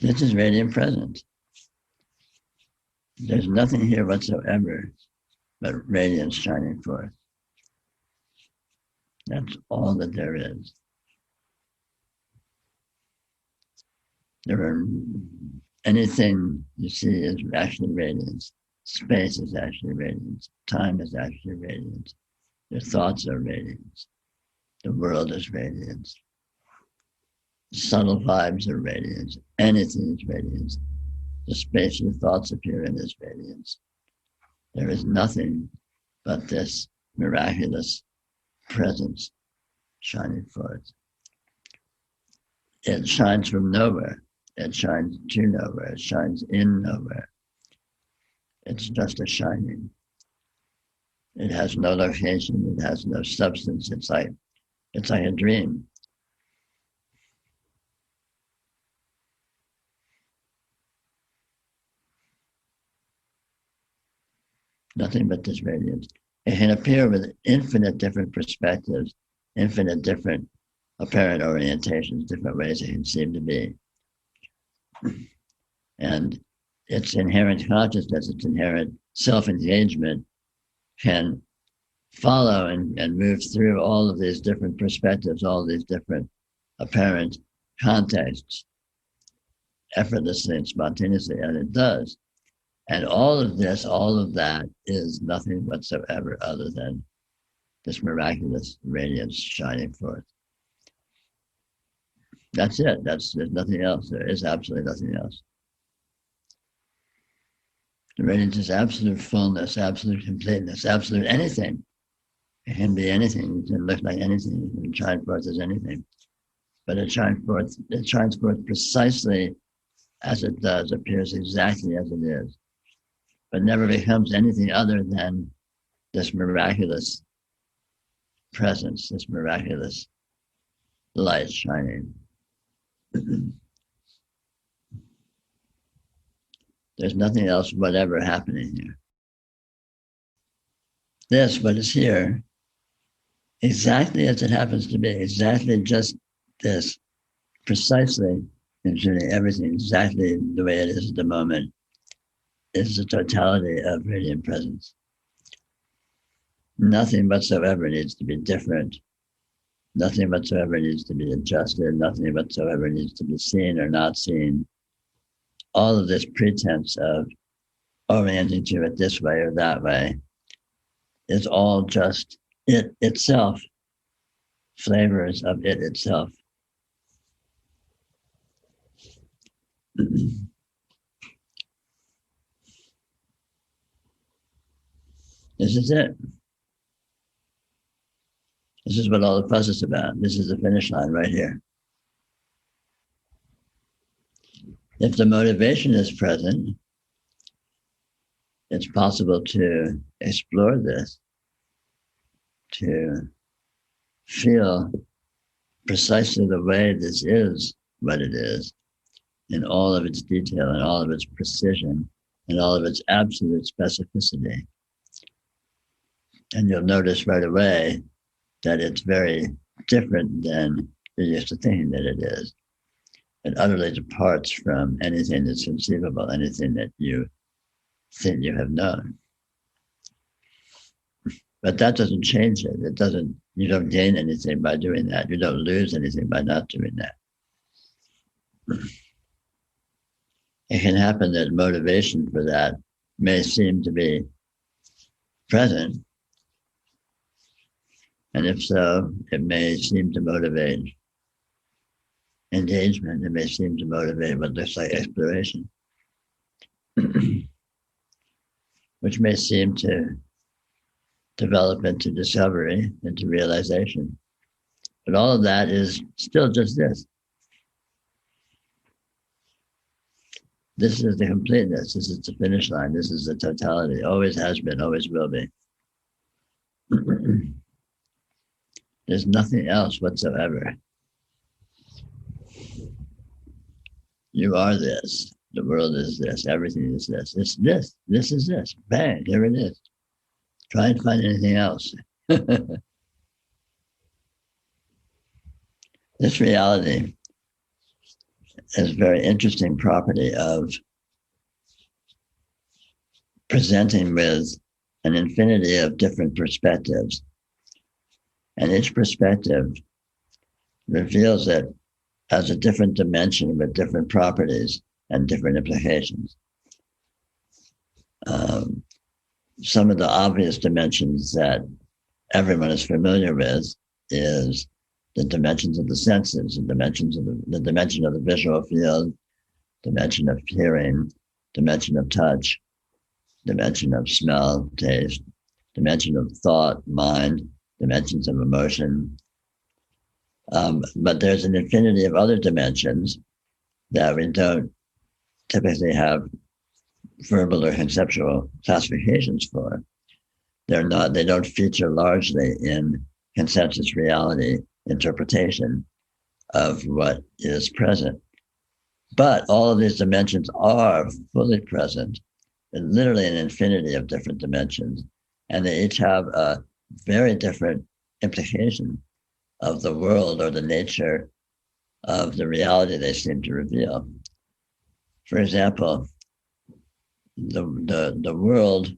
This is radiant presence. There's nothing here whatsoever but radiance shining forth. That's all that there is. There are anything you see is actually radiance. Space is actually radiance. Time is actually radiance. Your thoughts are radiance. The world is radiance. Subtle vibes are radiance. Anything is radiance. The space your thoughts appear in is radiance. There is nothing but this miraculous presence shining forth. It shines from nowhere. It shines to nowhere. It shines in nowhere. It's just a shining. It has no location. It has no substance. It's like a dream. Nothing but this radiance. It can appear with infinite different perspectives, infinite different apparent orientations, different ways it can seem to be. And its inherent consciousness, its inherent self-engagement can follow and move through all of these different perspectives, all of these different apparent contexts effortlessly and spontaneously, and it does. And all of this, all of that is nothing whatsoever other than this miraculous radiance shining forth. That's it. There's nothing else. There is absolutely nothing else. The radiance is absolute fullness, absolute completeness, absolute anything. It can be anything. It can look like anything. It can shine forth as anything. But it shines forth precisely as it does, appears exactly as it is, but never becomes anything other than this miraculous presence, this miraculous light shining. There's nothing else whatever happening here. This, what is here, exactly as it happens to be, exactly just this, precisely, including everything, exactly the way it is at the moment, is the totality of radiant presence. Nothing whatsoever needs to be different. Nothing whatsoever needs to be adjusted. Nothing whatsoever needs to be seen or not seen. All of this pretense of orienting to it this way or that way is all just it itself, flavors of it itself. This is it. This is what all the fuss is about. This is the finish line right here. If the motivation is present, it's possible to explore this, to feel precisely the way this is what it is, in all of its detail, in all of its precision, in all of its absolute specificity. And you'll notice right away that it's very different than you're used to thinking that it is. It utterly departs from anything that's conceivable, anything that you think you have known. But that doesn't change it. You don't gain anything by doing that. You don't lose anything by not doing that. It can happen that motivation for that may seem to be present. And if so, it may seem to motivate engagement. It may seem to motivate what looks like exploration, which may seem to develop into discovery, into realization. But all of that is still just this. This is the completeness. This is the finish line. This is the totality. Always has been, always will be. There's nothing else whatsoever. You are this. The world is this. Everything is this. It's this. This is this. Bang, there it is. Try and find anything else. This reality is a very interesting property of presenting with an infinity of different perspectives. And each perspective reveals it as a different dimension with different properties and different implications. Some of the obvious dimensions that everyone is familiar with is the dimensions of the senses, the dimension of the visual field, dimension of hearing, dimension of touch, dimension of smell, taste, dimension of thought, mind, dimensions of emotion. But there's an infinity of other dimensions that we don't typically have verbal or conceptual classifications for. They don't feature largely in consensus reality interpretation of what is present. But all of these dimensions are fully present in literally an infinity of different dimensions. And they each have a very different implication of the world or the nature of the reality they seem to reveal. For example, the world,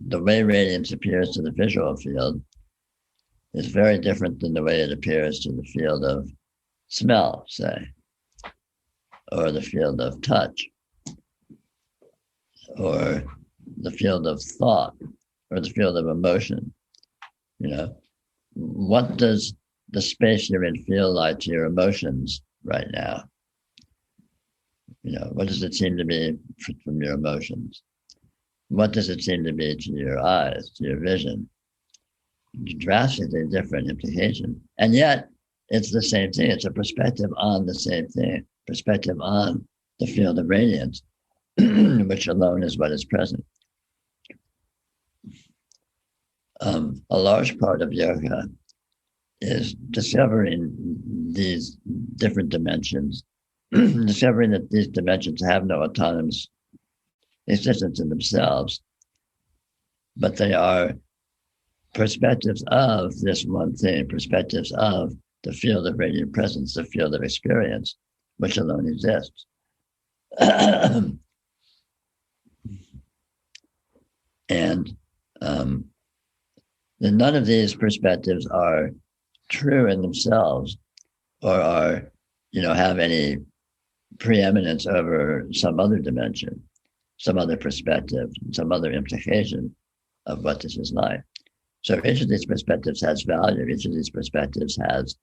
the way radiance appears to the visual field is very different than the way it appears to the field of smell, say, or the field of touch, or the field of thought, or the field of emotion. What does the space you're in feel like to your emotions right now? What does it seem to be from your emotions? What does it seem to be to your eyes, to your vision? Drastically different implication. And yet, it's the same thing. It's a perspective on the same thing, perspective on the field of radiance, which alone is what is present. A large part of yoga is discovering these different dimensions, discovering that these dimensions have no autonomous existence in themselves, but they are perspectives of this one thing, perspectives of the field of radiant presence, the field of experience, which alone exists. And none of these perspectives are true in themselves or are, have any preeminence over some other dimension, some other perspective, some other implication of what this is like. So each of these perspectives has value. Each of these perspectives has,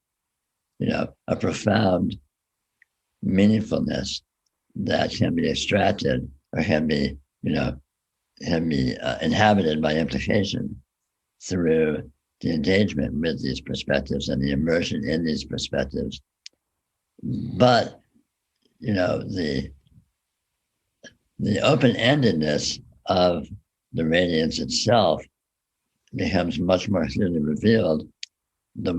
a profound meaningfulness that can be extracted or can be inhabited by implication through the engagement with these perspectives and the immersion in these perspectives. But, the open-endedness of the radiance itself becomes much more clearly revealed the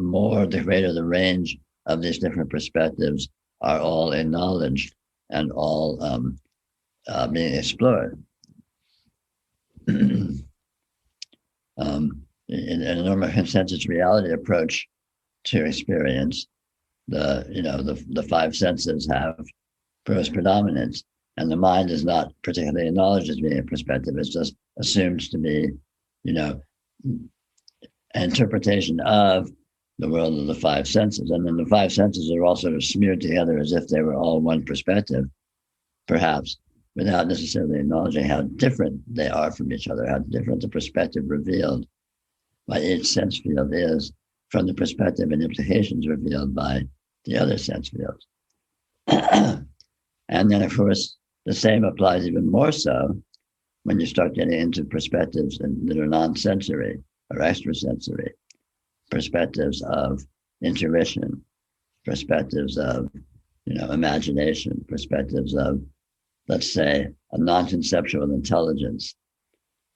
greater the range of these different perspectives are all acknowledged and all being explored. In a normal consensus reality approach to experience, the five senses have first predominance, and the mind is not particularly acknowledged as being a perspective. It's just assumed to be, an interpretation of the world of the five senses. And then the five senses are all sort of smeared together as if they were all one perspective, perhaps, without necessarily acknowledging how different they are from each other, how different the perspective revealed by each sense field is from the perspective and implications revealed by the other sense fields. And then, of course, the same applies even more so when you start getting into perspectives that are non-sensory or extrasensory, perspectives of intuition, perspectives of, imagination, perspectives of, let's say, a non-conceptual intelligence.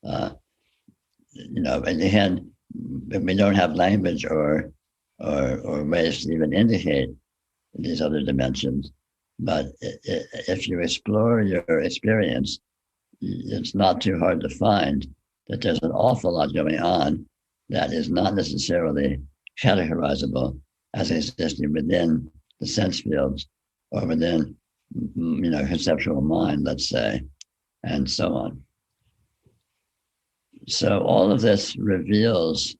And again, we don't have language or ways to even indicate these other dimensions. But if you explore your experience, it's not too hard to find that there's an awful lot going on that is not necessarily categorizable as existing within the sense fields or within, conceptual mind, let's say, and so on. So all of this reveals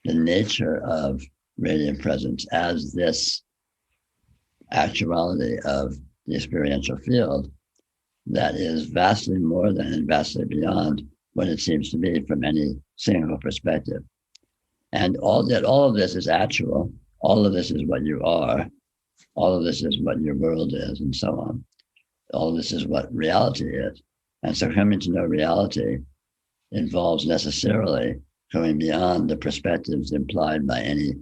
the nature of radiant presence as this actuality of the experiential field that is vastly more than and vastly beyond what it seems to be from any single perspective. And all of this is actual. All of this is what you are. All of this is what your world is, and so on. All of this is what reality is. And so coming to know reality involves necessarily going beyond the perspectives implied by any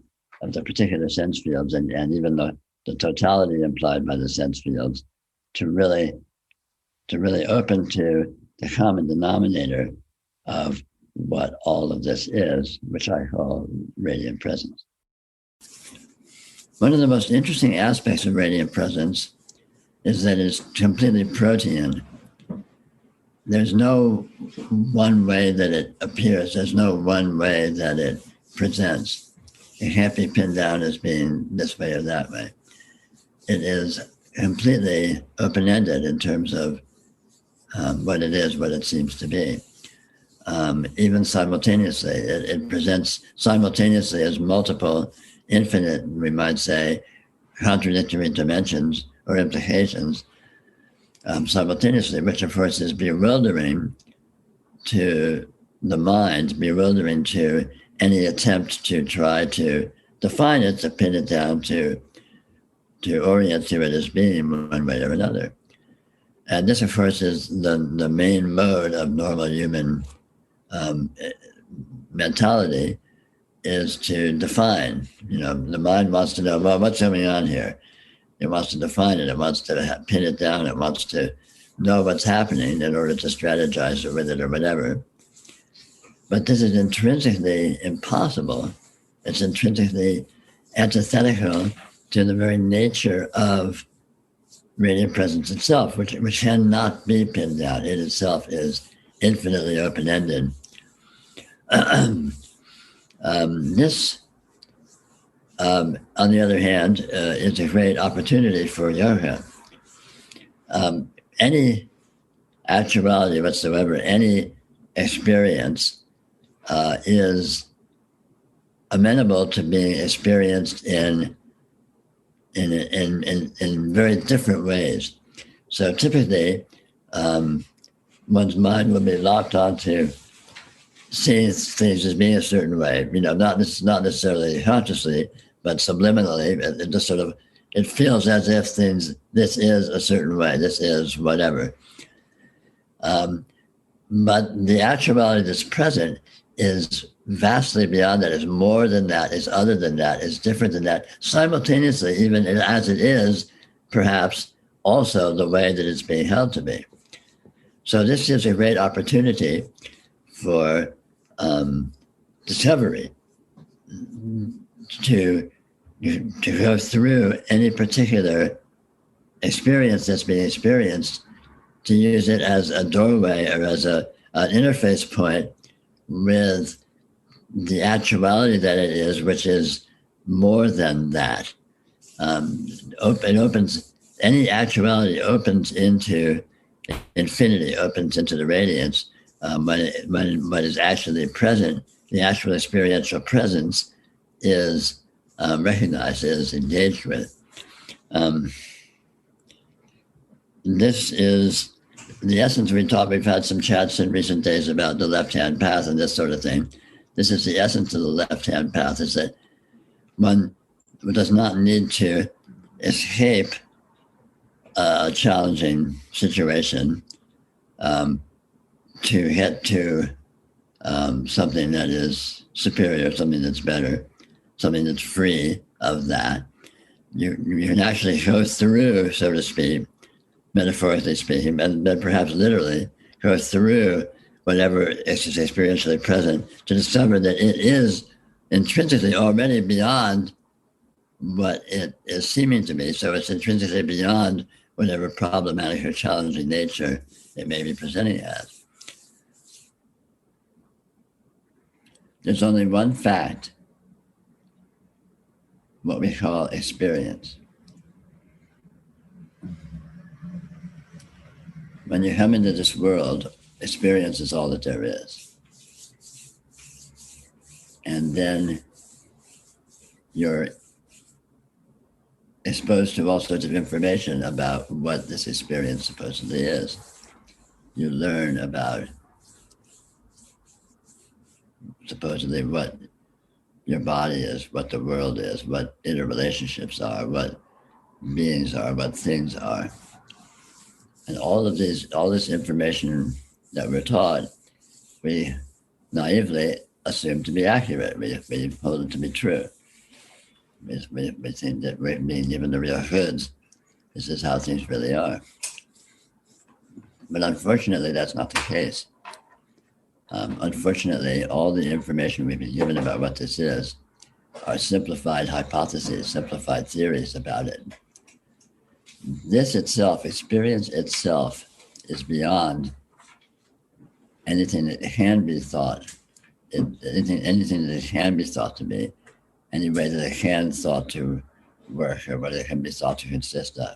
of the particular sense fields and even the totality implied by the sense fields to really open to the common denominator of what all of this is, which I call radiant presence. One of the most interesting aspects of radiant presence is that it's completely protean. There's no one way that it appears. There's no one way that it presents. It can't be pinned down as being this way or that way. It is completely open-ended in terms of what it is, what it seems to be. Even simultaneously, it presents simultaneously as multiple, infinite, we might say, contradictory dimensions or implications simultaneously, which of course is bewildering to the mind, bewildering to any attempt to try to define it, to pin it down, to orient to it as being one way or another. And this, of course, is the main mode of normal human mentality, is to define. The mind wants to know, well, what's going on here? It wants to define it. It wants to pin it down. It wants to know what's happening in order to strategize with it or whatever. But this is intrinsically impossible. It's intrinsically antithetical to the very nature of radiant presence itself, which cannot be pinned down. It itself is infinitely open-ended. This, on the other hand, is a great opportunity for yoga. Any actuality whatsoever, any experience is amenable to being experienced in very different ways. So typically, one's mind will be locked onto seeing things as being a certain way, not necessarily consciously, but subliminally. It just sort of, it feels as if this is a certain way, this is whatever. But the actuality that's present is vastly beyond that, is more than that, is other than that, is different than that, simultaneously, even as it is perhaps also the way that it's being held to be. So this is a great opportunity for discovery, to go through any particular experience that's being experienced, to use it as a doorway or as an interface point with the actuality that it is, which is more than that. It opens, any actuality opens into infinity, opens into the radiance when what is actually present, the actual experiential presence is recognized, is engaged with. This is the essence. We've had some chats in recent days about the left-hand path and this sort of thing. This is the essence of the left-hand path, is that one does not need to escape a challenging situation to get to something that is superior, something that's better, something that's free of that. You can actually go through, so to speak, metaphorically speaking, and then perhaps literally, go through whatever is experientially present to discover that it is intrinsically already beyond what it is seeming to be. So it's intrinsically beyond whatever problematic or challenging nature it may be presenting as. There's only one fact, what we call experience. when you come into this world, experience is all that there is. And then you're exposed to all sorts of information about what this experience supposedly is. You learn about supposedly what your body is, what the world is, what interrelationships are, what beings are, what things are. And all this information that we're taught, we naively assume to be accurate. We hold it to be true. We think that we're being given the real goods. This is how things really are. But unfortunately, that's not the case. Unfortunately, all the information we've been given about what this is are simplified hypotheses, simplified theories about it. This itself, experience itself, is beyond anything that can be thought, anything that can be thought to be, any way that it can thought to work, or what it can be thought to consist of.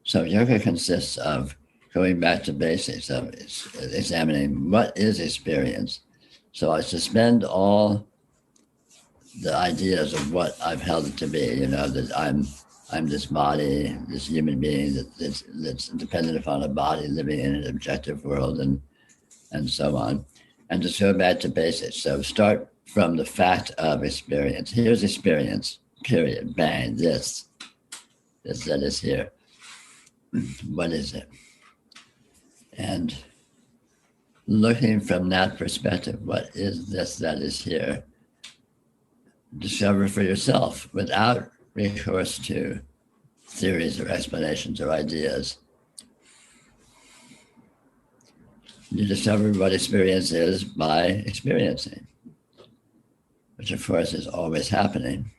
So yoga consists of going back to basics, of examining what is experience. So I suspend all the ideas of what I've held it to be, that I'm this body, this human being that's dependent upon a body living in an objective world and so on. And just go back to basics. So start from the fact of experience. Here's experience, period, bang, this that is here. What is it? And looking from that perspective, what is this that is here? Discover for yourself without recourse to theories or explanations or ideas. You discover what experience is by experiencing, which of course is always happening.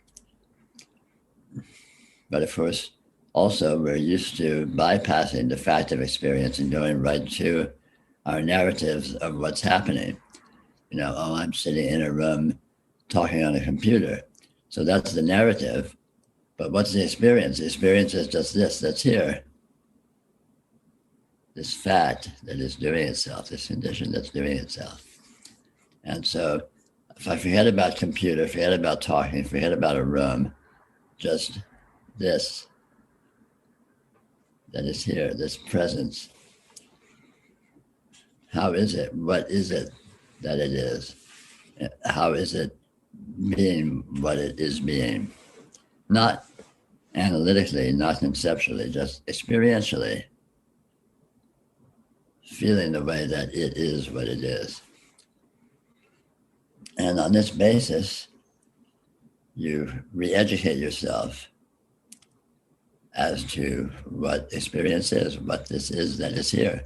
But of course, also we're used to bypassing the fact of experience and going right to our narratives of what's happening. I'm sitting in a room talking on a computer. So that's the narrative. But what's the experience? The experience is just this that's here. This fact that is doing itself, this condition that's doing itself. And so if I forget about computer, forget about talking, forget about a room, just this that is here, this presence. How is it? What is it that it is? How is it being what it is being? Not analytically, not conceptually, just experientially, feeling the way that it is what it is. And on this basis, you re-educate yourself as to what experience is, what this is that is here.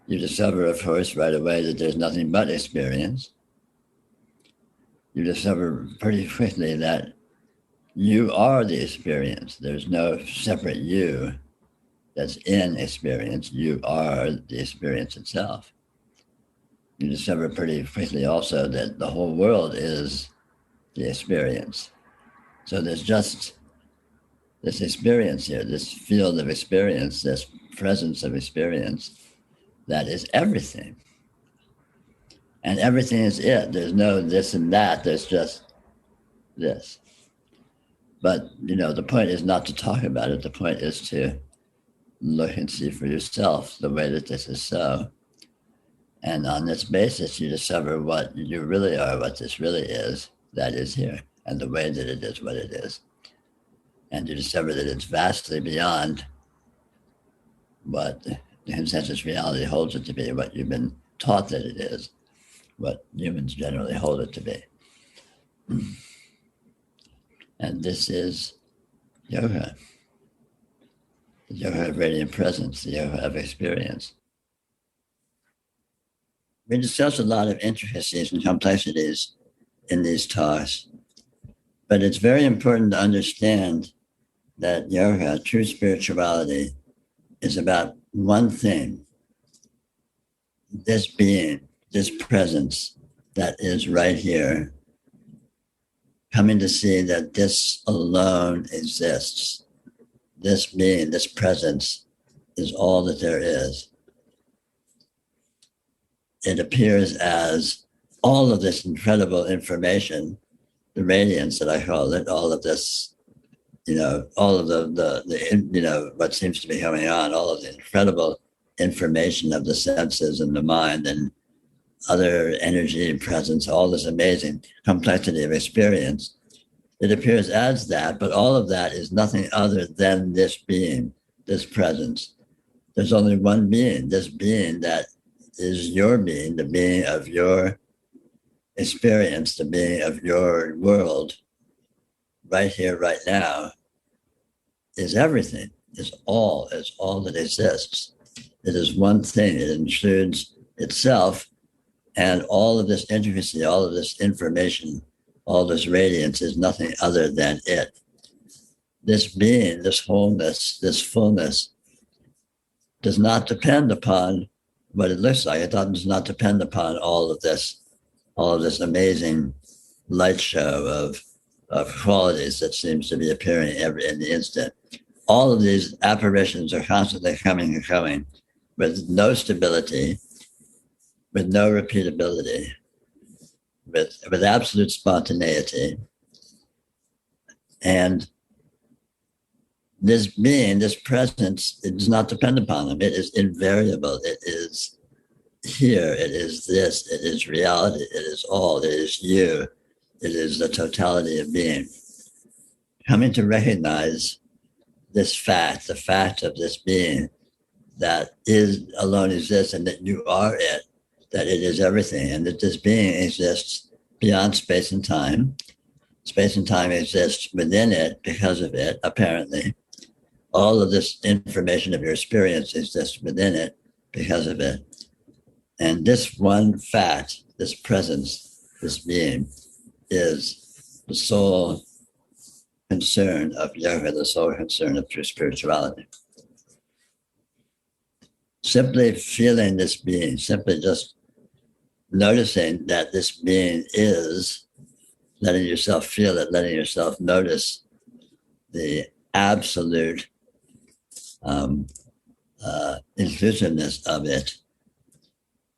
You discover, of course, right away that there's nothing but experience. You discover pretty quickly that you are the experience. There's no separate you that's in experience. You are the experience itself. You discover pretty quickly also that the whole world is the experience. So there's just this experience here, this field of experience, this presence of experience that is everything. And everything is it. There's no this and that. There's just this. But, the point is not to talk about it. The point is to look and see for yourself the way that this is so. And on this basis, you discover what you really are, what this really is, that is here, and the way that it is what it is. And you discover that it's vastly beyond what the consensus reality holds it to be, what you've been taught that it is, what humans generally hold it to be. And this is yoga. The yoga of radiant presence, the yoga of experience. We discuss a lot of intricacies and complexities in these talks, but it's very important to understand that yoga, true spirituality, is about one thing: this being, this presence that is right here, coming to see that this alone exists. This being, this presence is all that there is. It appears as all of this incredible information, the radiance that I call it, all of this, all of the what seems to be going on, all of the incredible information of the senses and the mind and other energy and presence, all this amazing complexity of experience. It appears as that, but all of that is nothing other than this being, this presence. There's only one being, this being that is your being, the being of your experience, the being of your world, right here, right now, is everything, is all that exists. It is one thing. It includes itself and all of this intricacy, all of this information, all this radiance is nothing other than it. This being, this wholeness, this fullness does not depend upon what it looks like. It does not depend upon all of this amazing light show of qualities that seems to be appearing in the instant. All of these apparitions are constantly coming and going with no stability, with no repeatability, with absolute spontaneity. And this being, this presence, it does not depend upon them. It is invariable. It is here. It is this. It is reality. It is all. It is you. It is the totality of being. Coming to recognize this fact, the fact of this being, that is alone exists and that you are it, that it is everything, and that this being exists beyond space and time. Space and time exists within it because of it, apparently. All of this information of your experience exists within it because of it. And this one fact, this presence, this being, is the sole concern of yoga, the sole concern of true spirituality. Simply feeling this being, simply just noticing that this being is, letting yourself feel it, letting yourself notice the absolute inclusiveness of it,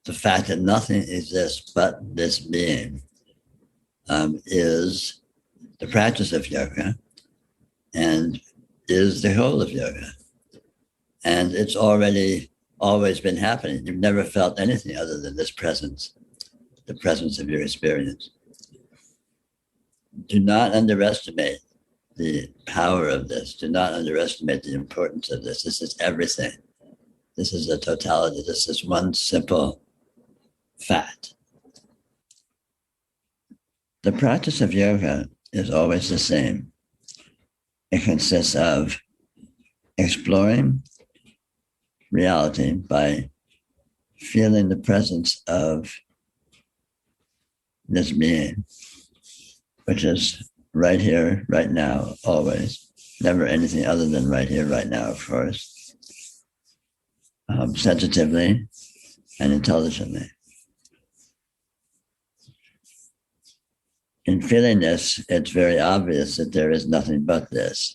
the fact that nothing exists but this being, is the practice of yoga and is the whole of yoga. And it's already always been happening. You've never felt anything other than this presence, the presence of your experience. Do not underestimate the power of this. Do not underestimate the importance of this. This is everything. This is the totality. This is one simple fact. The practice of yoga is always the same. It consists of exploring reality by feeling the presence of this being, which is right here, right now, always. Never anything other than right here, right now, of course. Sensitively and intelligently. In feeling this, it's very obvious that there is nothing but this.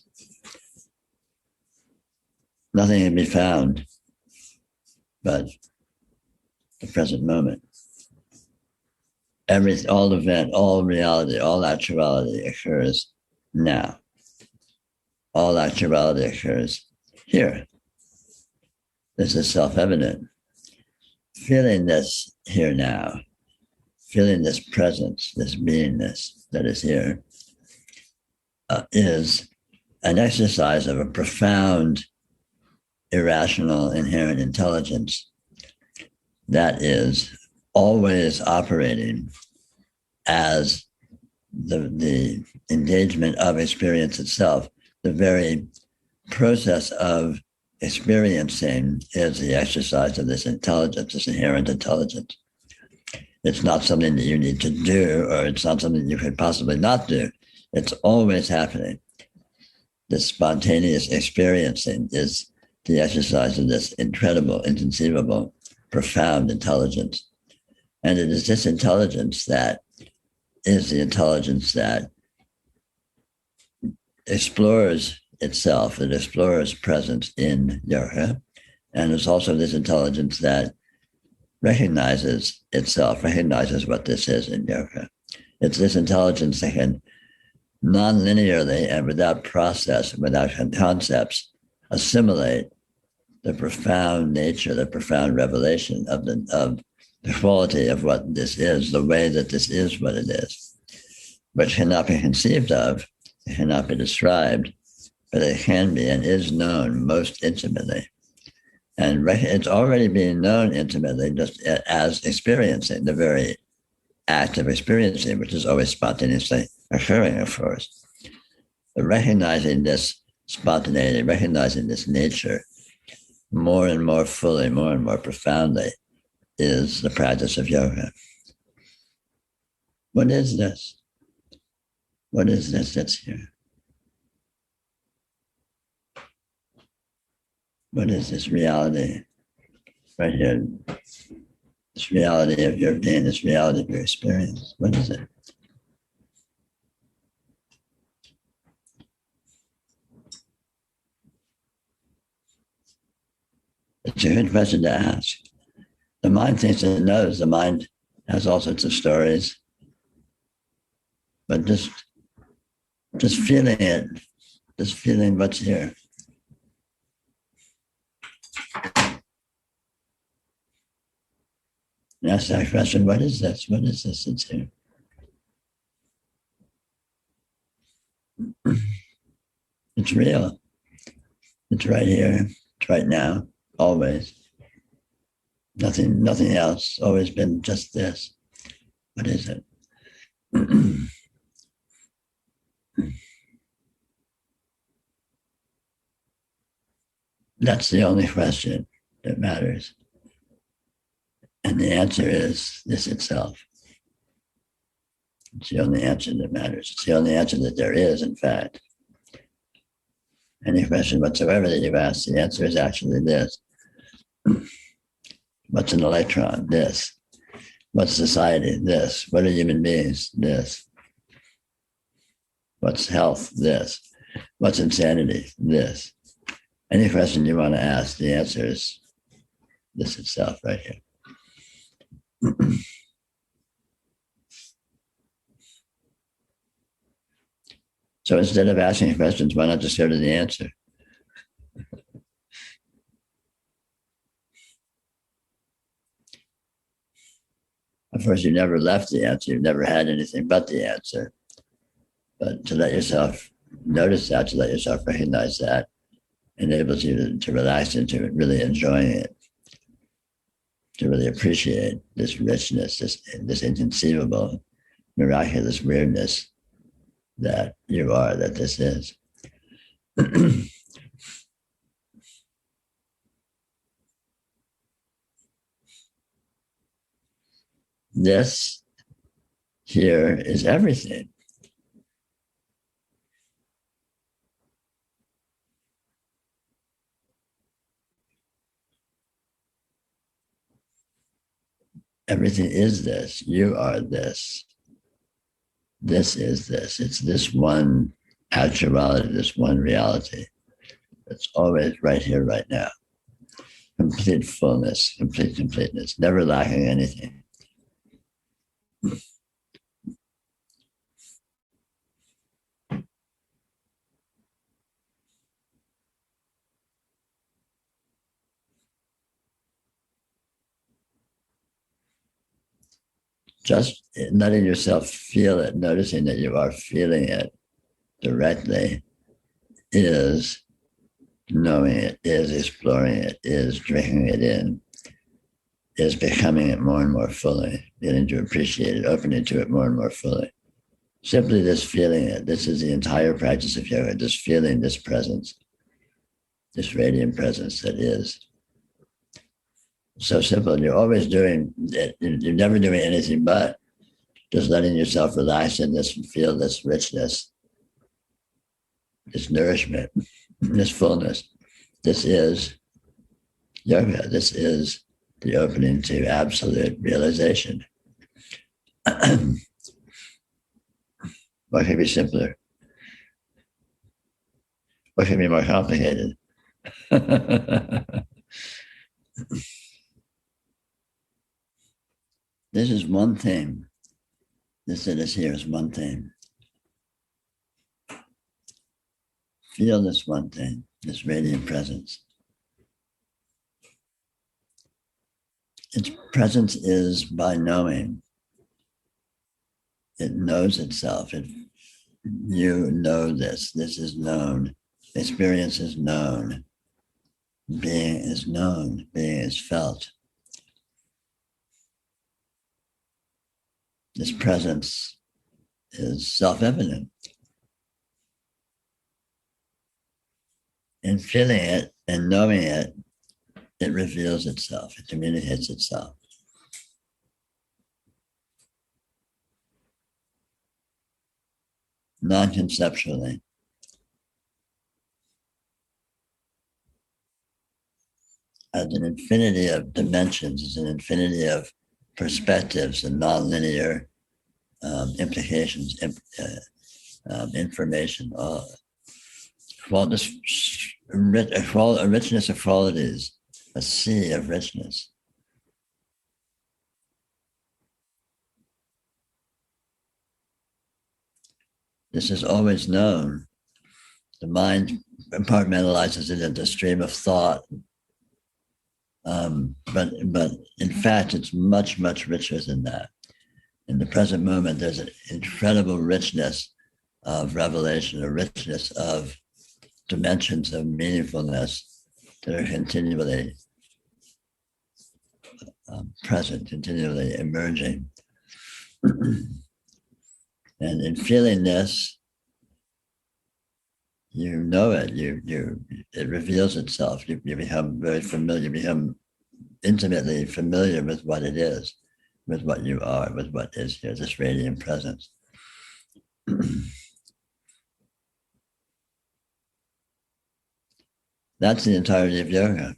Nothing can be found but the present moment. All event, all reality, all actuality occurs now. All actuality occurs here. This is self-evident. Feeling this here now, feeling this presence, this beingness that is here, is an exercise of a profound, irrational, inherent intelligence that is always operating as the engagement of experience itself. The very process of experiencing is the exercise of this intelligence, this inherent intelligence. It's not something that you need to do, or it's not something you could possibly not do. It's always happening. This spontaneous experiencing is the exercise of this incredible, inconceivable, profound intelligence. And it is this intelligence that is the intelligence that explores itself, it explores presence in yoga. And it's also this intelligence that recognizes itself, recognizes what this is in yoga. It's this intelligence that can non-linearly and without process, without concepts, assimilate the profound nature, the profound revelation of the quality of what this is, the way that this is what it is, which cannot be conceived of, it cannot be described, but it can be and is known most intimately. And it's already being known intimately just as experiencing, the very act of experiencing, which is always spontaneously occurring, of course. But recognizing this spontaneity, recognizing this nature more and more fully, more and more profoundly is the practice of yoga. What is this? What is this that's here? What is this reality right here? This reality of your being, this reality of your experience. What is it? It's a good question to ask. The mind thinks it knows. The mind has all sorts of stories. But just feeling it, just feeling what's here. And ask that question, what is this? What is this that's here? It's real. It's right here. It's right now. Always. Nothing else. Always been just this. What is it? That's the only question that matters. And the answer is this itself. It's the only answer that matters. It's the only answer that there is, in fact. Any question whatsoever that you've asked, the answer is actually this. What's an electron? This. What's society? This. What are human beings? This. What's health? This. What's insanity? This. Any question you want to ask, the answer is this itself right here. So instead of asking questions, why not just go to the answer? Of course, you never left the answer. You've never had anything but the answer. But to let yourself notice that, to let yourself recognize that, enables you to relax into it, really enjoying it, to really appreciate this richness, this inconceivable, miraculous weirdness that you are, that this is. This here is everything. Everything is this. You are this. This is this. It's this one actuality, this one reality. It's always right here, right now. Complete fullness, complete completeness, never lacking anything. Just letting yourself feel it, noticing that you are feeling it directly is knowing it, is exploring it, is drinking it in, is becoming it more and more fully, getting to appreciate it, opening to it more and more fully. Simply this feeling it, this is the entire practice of yoga, just feeling this presence, this radiant presence that is. So simple. You're always doing it. You're never doing anything but just letting yourself relax in this and feel this richness, this nourishment, this fullness. This is yoga. This is the opening to absolute realization. What could be simpler? what can be more complicated? This is one thing. This that is here is one thing. Feel this one thing, this radiant presence. Its presence is by knowing. It knows itself. You know this. This is known. Experience is known. Being is known. Being is felt. This presence is self-evident. In feeling it and knowing it, it reveals itself. It communicates itself. Non-conceptually. As an infinity of dimensions, as an infinity of perspectives and nonlinear implications, information, a richness of qualities, a sea of richness. This is always known. The mind compartmentalizes it into a stream of thought. But in fact, it's much, much richer than that. In the present moment, there's an incredible richness of revelation, a richness of dimensions of meaningfulness that are continually present, continually emerging. And in feeling this, you know it. It reveals itself. You become very familiar. You become intimately familiar with what it is, with what you are, with what is here. This radiant presence. That's the entirety of yoga.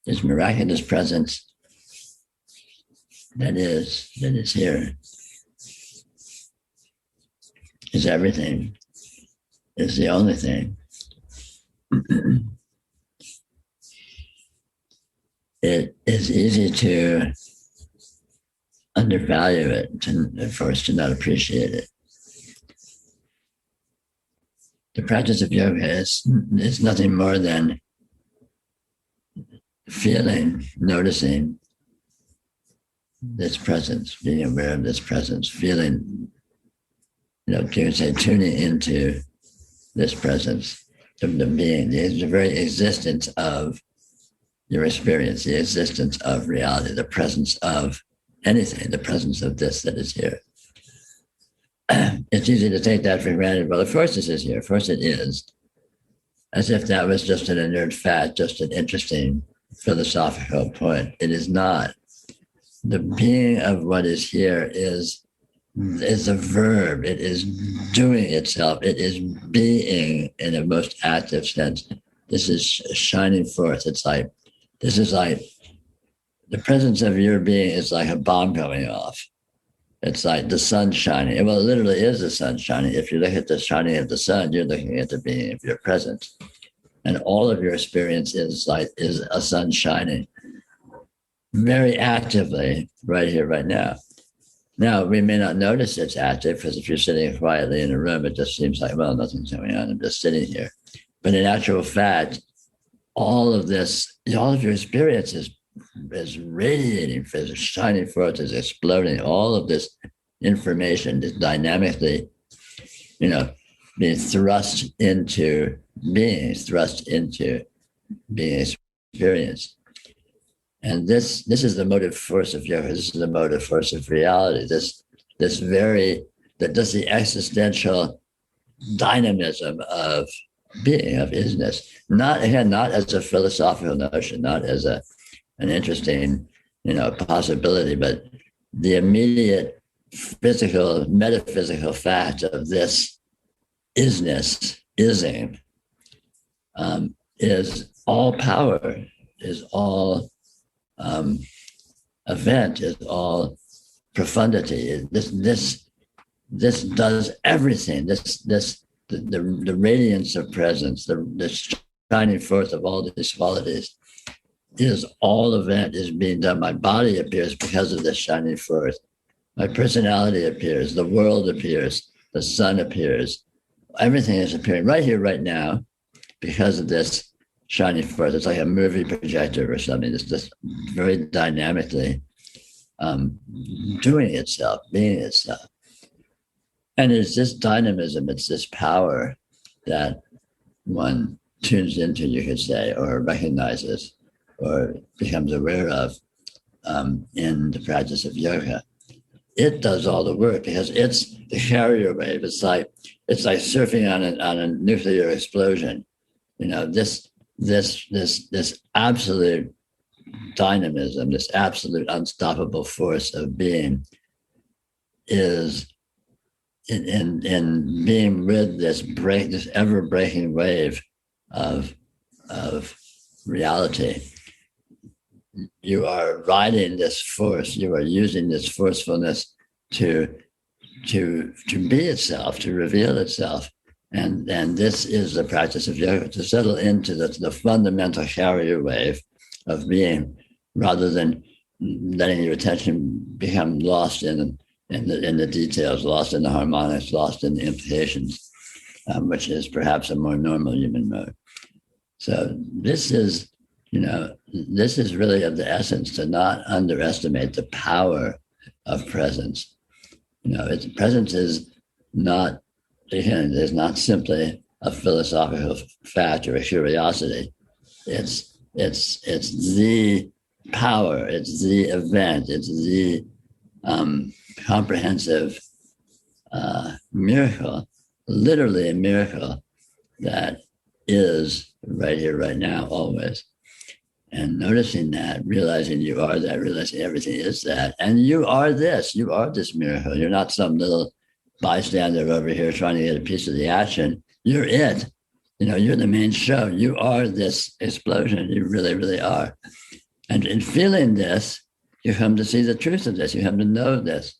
This miraculous presence that is here, is everything, is the only thing. It is easy to undervalue it, for us to not appreciate it. The practice of yoga is nothing more than feeling, noticing this presence, being aware of this presence, feeling, you can say tuning into this presence, the being, the very existence of your experience, the existence of reality, the presence of anything, the presence of this that is here. It's easy to take that for granted. Well, of course this is here. Of course it is. As if that was just an inert fact, just an interesting philosophical point. It is not. The being of what is here is a verb. It is doing itself. It is being in a most active sense. This is shining forth. This is like the presence of your being is like a bomb going off. It's like the sun shining. Well, it literally is the sun shining. If you look at the shining of the sun, you're looking at the being of your presence. And all of your experience is a sun shining very actively right here, right now. Now, we may not notice it's active because if you're sitting quietly in a room, it just seems like, well, nothing's going on. I'm just sitting here. But in actual fact, all of your experience is radiating, is shining forth, is exploding. All of this information is dynamically, being thrust into being experienced. And this is the motive force of yoga. This is the motive force of reality. This the existential dynamism of being, of isness. Not as a philosophical notion, not as an interesting, possibility, but the immediate physical, metaphysical fact of this isness, ising, is all power, is all event, is all profundity. This this does everything. The radiance of presence, the shining forth of all these qualities, is all of that is being done. My body appears because of this shining forth. My personality appears. The world appears. The sun appears. Everything is appearing right here, right now, because of this shining forth. It's like a movie projector or something. It's just very dynamically doing itself, being itself. And it's this dynamism, it's this power that one tunes into, you could say, or recognizes or becomes aware of in the practice of yoga. It does all the work because it's the carrier wave. It's like surfing on a nuclear explosion. You know, this absolute dynamism, this absolute unstoppable force of being is in being rid this ever breaking wave of reality. You are riding this force. You are using this forcefulness to be itself, to reveal itself. And this is the practice of yoga, to settle into the fundamental carrier wave of being, rather than letting your attention become lost in the details, lost in the harmonics, lost in the implications, which is perhaps a more normal human mode. So this is really of the essence, to not underestimate the power of presence. Presence is not, again, is not simply a philosophical fact or a curiosity. It's the power, it's the event, it's the comprehensive miracle, literally a miracle that is right here, right now, always. And noticing that, realizing you are that, realizing everything is that, and you are this miracle. You're not some little bystander over here trying to get a piece of the action. You're it. You're the main show. You are this explosion. You really, really are. And in feeling this, you come to see the truth of this. You come to know this.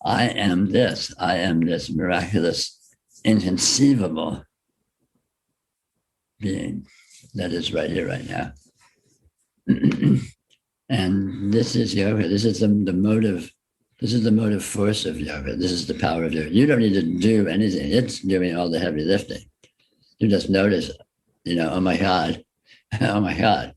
I am this. I am this miraculous, inconceivable being that is right here, right now. And this is yoga. This is the motive. This is the motive force of yoga. This is the power of yoga. You don't need to do anything. It's doing all the heavy lifting. You just notice, oh my God, oh my God.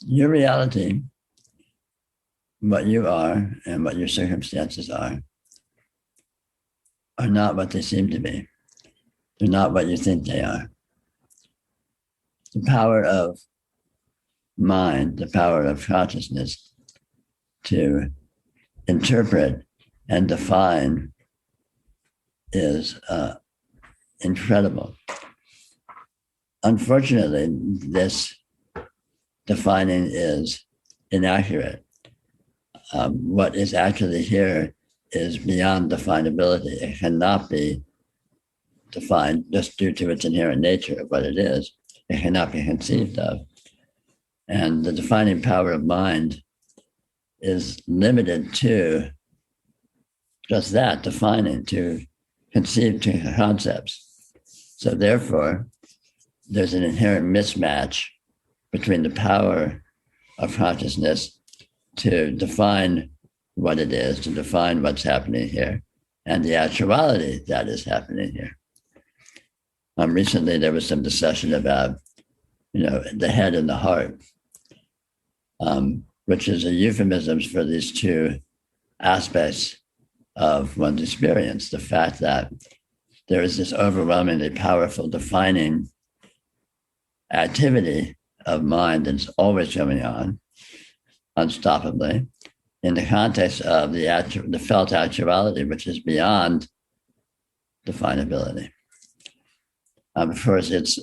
Your reality, what you are and what your circumstances are not what they seem to be. They're not what you think they are. The power of mind, the power of consciousness to interpret and define is incredible. Unfortunately, this defining is inaccurate. What is actually here is beyond definability. It cannot be defined just due to its inherent nature of what it is. It cannot be conceived of. And the defining power of mind is limited to just that, defining, to conceive, to concepts. So therefore, there's an inherent mismatch between the power of consciousness to define what it is, to define what's happening here, and the actuality that is happening here. Recently, there was some discussion about, the head and the heart, which is a euphemism for these two aspects of one's experience. The fact that there is this overwhelmingly powerful defining activity of mind that's always going on, unstoppably, in the context of the felt actuality, which is beyond definability. Of course, it's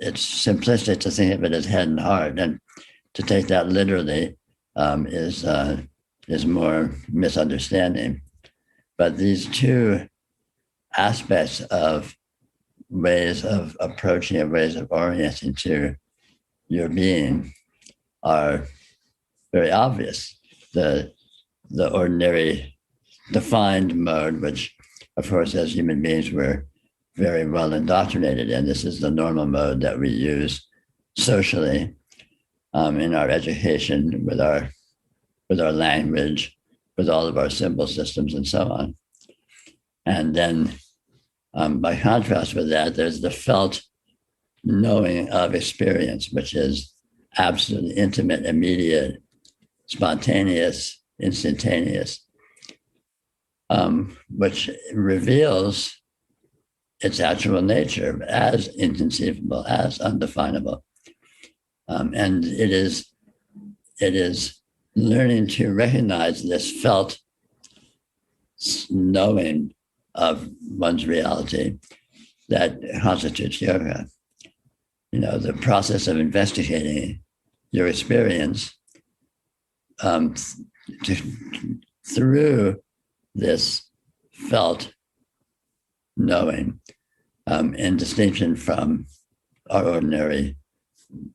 simplistic to think of it as head and heart, and to take that literally is more misunderstanding. But these two aspects of ways of approaching and ways of orienting to your being are very obvious. The ordinary defined mode, which, of course, as human beings, we're very well indoctrinated in. This is the normal mode that we use socially in our education, with our language, with all of our symbol systems, and so on. And then, by contrast with that, there's the felt knowing of experience, which is absolutely intimate, immediate, spontaneous, instantaneous, which reveals its actual nature as inconceivable, as undefinable. And it is learning to recognize this felt knowing of one's reality that constitutes yoga. The process of investigating your experience through this felt knowing, in distinction from our ordinary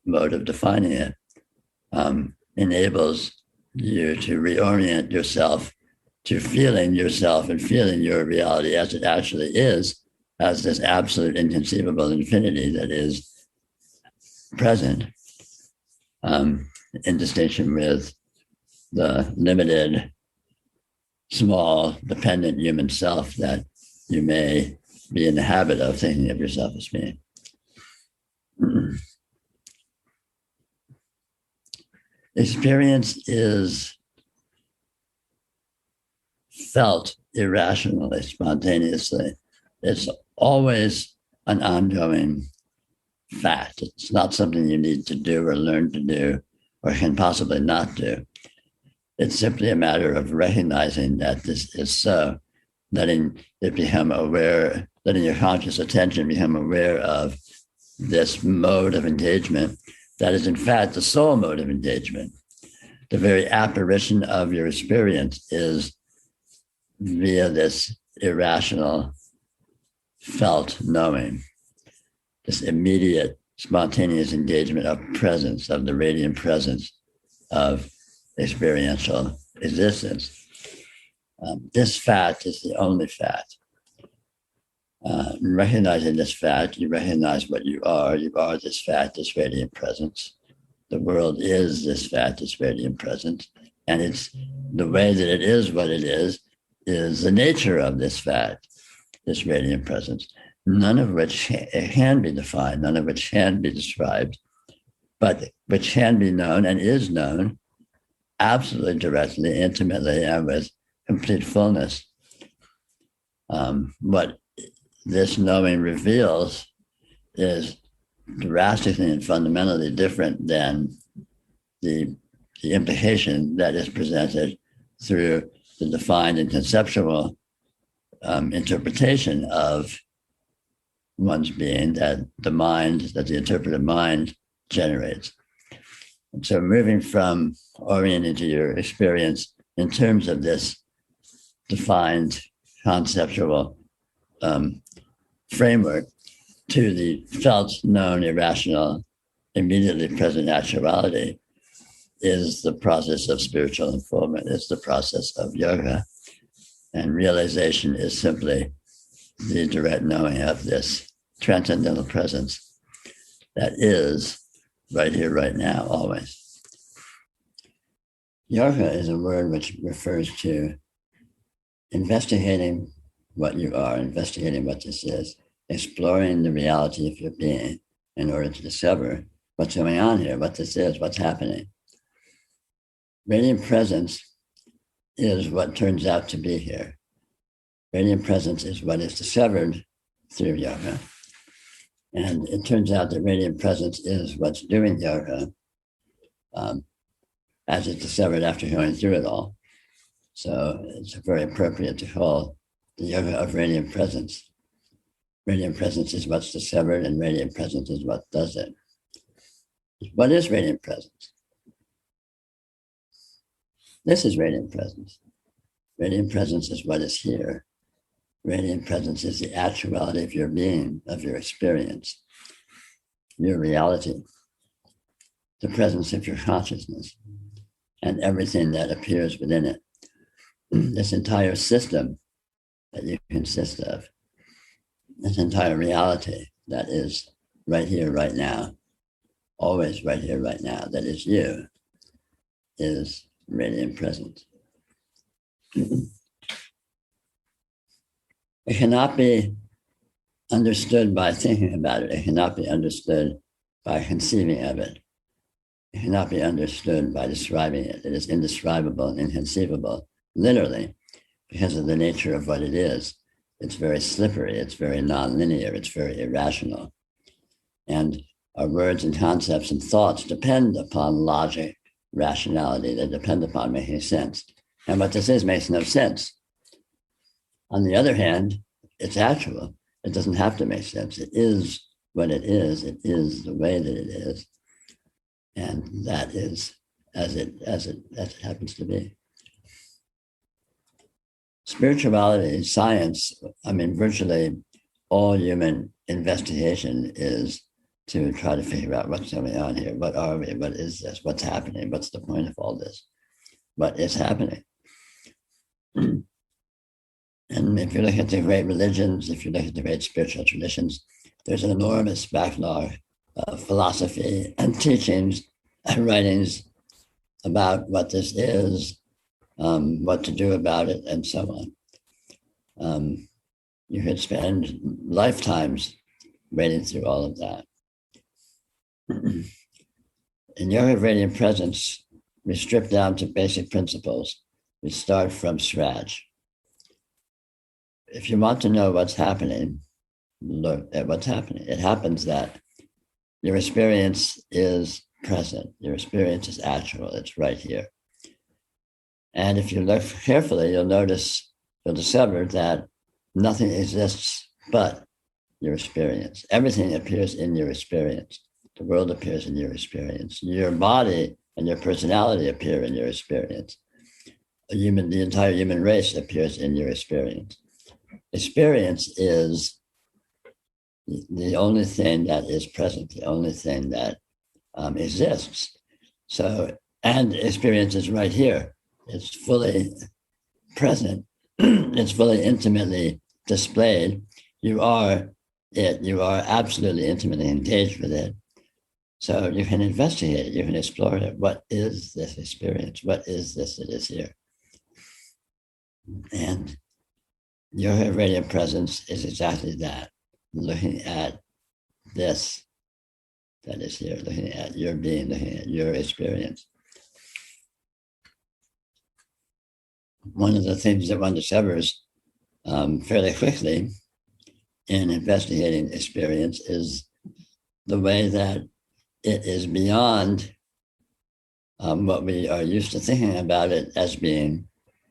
mode of defining it, enables you to reorient yourself to feeling yourself and feeling your reality as it actually is, as this absolute inconceivable infinity that is present, in distinction with the limited, small, dependent human self that you may be in the habit of thinking of yourself as being. Experience is felt irrationally, spontaneously. It's always an ongoing fact. It's not something you need to do or learn to do or can possibly not do. It's simply a matter of recognizing that this is so, letting it become aware, letting your conscious attention become aware of this mode of engagement that is in fact the sole mode of engagement. The very apparition of your experience is via this irrational felt knowing, this immediate spontaneous engagement of presence, of the radiant presence of experiential existence. This fact is the only fact. Recognizing this fact, you recognize what you are. You are this fact, this radiant presence. The world is this fact, this radiant presence. And it's the way that it is what it is the nature of this fact, this radiant presence, none of which can be defined, none of which can be described, but which can be known and is known absolutely directly, intimately, and with complete fullness. What this knowing reveals is drastically and fundamentally different than the implication that is presented through the defined and conceptual interpretation of one's being that the interpretive mind generates. And so moving from orienting to your experience in terms of this defined conceptual framework to the felt, known, irrational, immediately present actuality is the process of spiritual unfoldment. It's the process of yoga. And realization is simply the direct knowing of this transcendental presence that is right here, right now, always. Yoga is a word which refers to investigating what you are, investigating what this is, exploring the reality of your being in order to discover what's going on here, what this is, what's happening. Radiant presence is what turns out to be here. Radiant presence is what is discovered through yoga. And it turns out that radiant presence is what's doing yoga as it's discovered after going through it all. So it's very appropriate to call the yoga of radiant presence. Radiant presence is what's discovered, and radiant presence is what does it. What is radiant presence? This is radiant presence. Radiant presence is what is here. Radiant presence is the actuality of your being, of your experience, your reality. the presence of your consciousness and everything that appears within it. This entire system that you consist of, this entire reality that is right here, right now, always right here, right now, that is you, is radiant presence. It cannot be understood by thinking about it. It cannot be understood by conceiving of it. It cannot be understood by describing it. It is indescribable and inconceivable, literally, because of the nature of what it is. It's very slippery, it's very nonlinear, it's very irrational. And our words and concepts and thoughts depend upon logic, rationality, they depend upon making sense. And what this is makes no sense. On the other hand, it's actual. It doesn't have to make sense. It is what it is. It is the way that it is. And that is as it happens to be. Spirituality, science, virtually all human investigation is to try to figure out what's going on here. What are we? What is this? What's happening? What's the point of all this? What is happening? And if you look at the great religions, if you look at the great spiritual traditions, there's an enormous backlog of philosophy and teachings and writings about what this is, what to do about it, and so on. You could spend lifetimes reading through all of that. In Yoga of Radiant Presence, we strip down to basic principles. We start from scratch. If you want to know what's happening, look at what's happening. It happens that your experience is present. Your experience is actual. It's right here. And if you look carefully, you'll discover that nothing exists but your experience. Everything appears in your experience. The world appears in your experience. Your body and your personality appear in your experience. The entire human race appears in your experience. Experience is the only thing that is present, the only thing that exists. So, and experience is right here. It's fully present. It's fully intimately displayed. You are it. You are absolutely intimately engaged with it. So you can investigate it. You can explore it. What is this experience? What is this that is here? And your radiant presence is exactly that. Looking at this that is here, looking at your being, looking at your experience. One of the things that one discovers fairly quickly in investigating experience is the way that it is beyond what we are used to thinking about it as being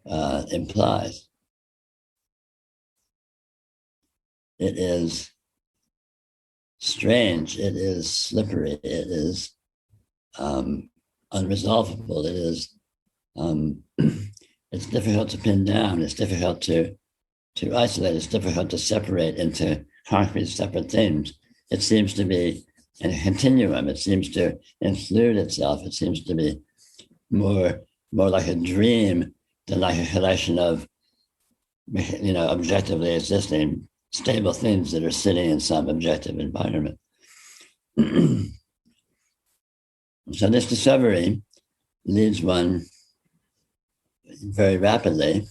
implies. It is strange, it is slippery, it is unresolvable, it is it's difficult to pin down, it's difficult to isolate, it's difficult to separate into concrete separate things. It seems to be in a continuum, it seems to include itself, it seems to be more like a dream than like a collection of objectively existing stable things that are sitting in some objective environment. So this discovery leads one very rapidly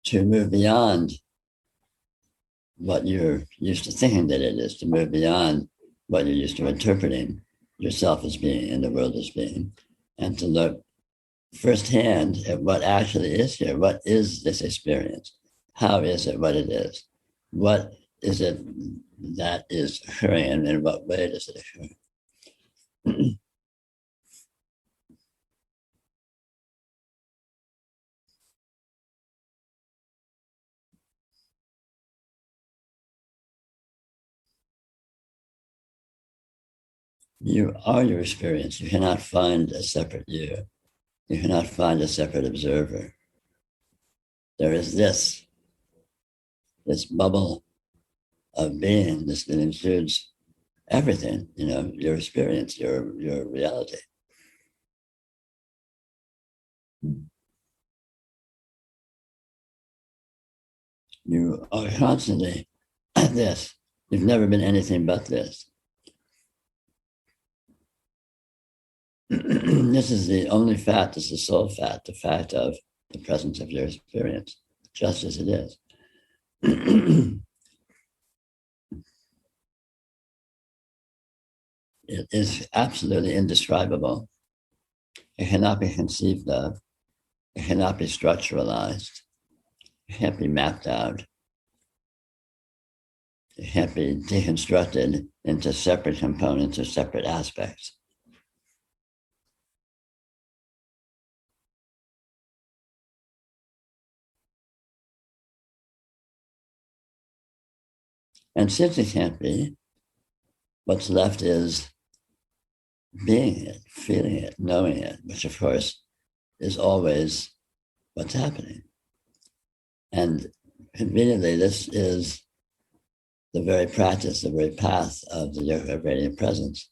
to move beyond what you're used to thinking that it is, to move beyond what you're used to interpreting yourself as being and the world as being, and to look firsthand at what actually is here. What is this experience? How is it what it is? What is it that is occurring, and in what way does it occur? You are your experience. You cannot find a separate you. You cannot find a separate observer. There is this bubble of being, this that includes everything, your experience, your reality. You are constantly this. You've never been anything but this. This is the only fact, this is the sole fact, the fact of the presence of your experience, just as it is. It is absolutely indescribable. It cannot be conceived of. It cannot be structuralized. It can't be mapped out. It can't be deconstructed into separate components or separate aspects. And since it can't be, what's left is being it, feeling it, knowing it, which of course is always what's happening. And conveniently, this is the very practice, the very path of the yoga of radiant presence,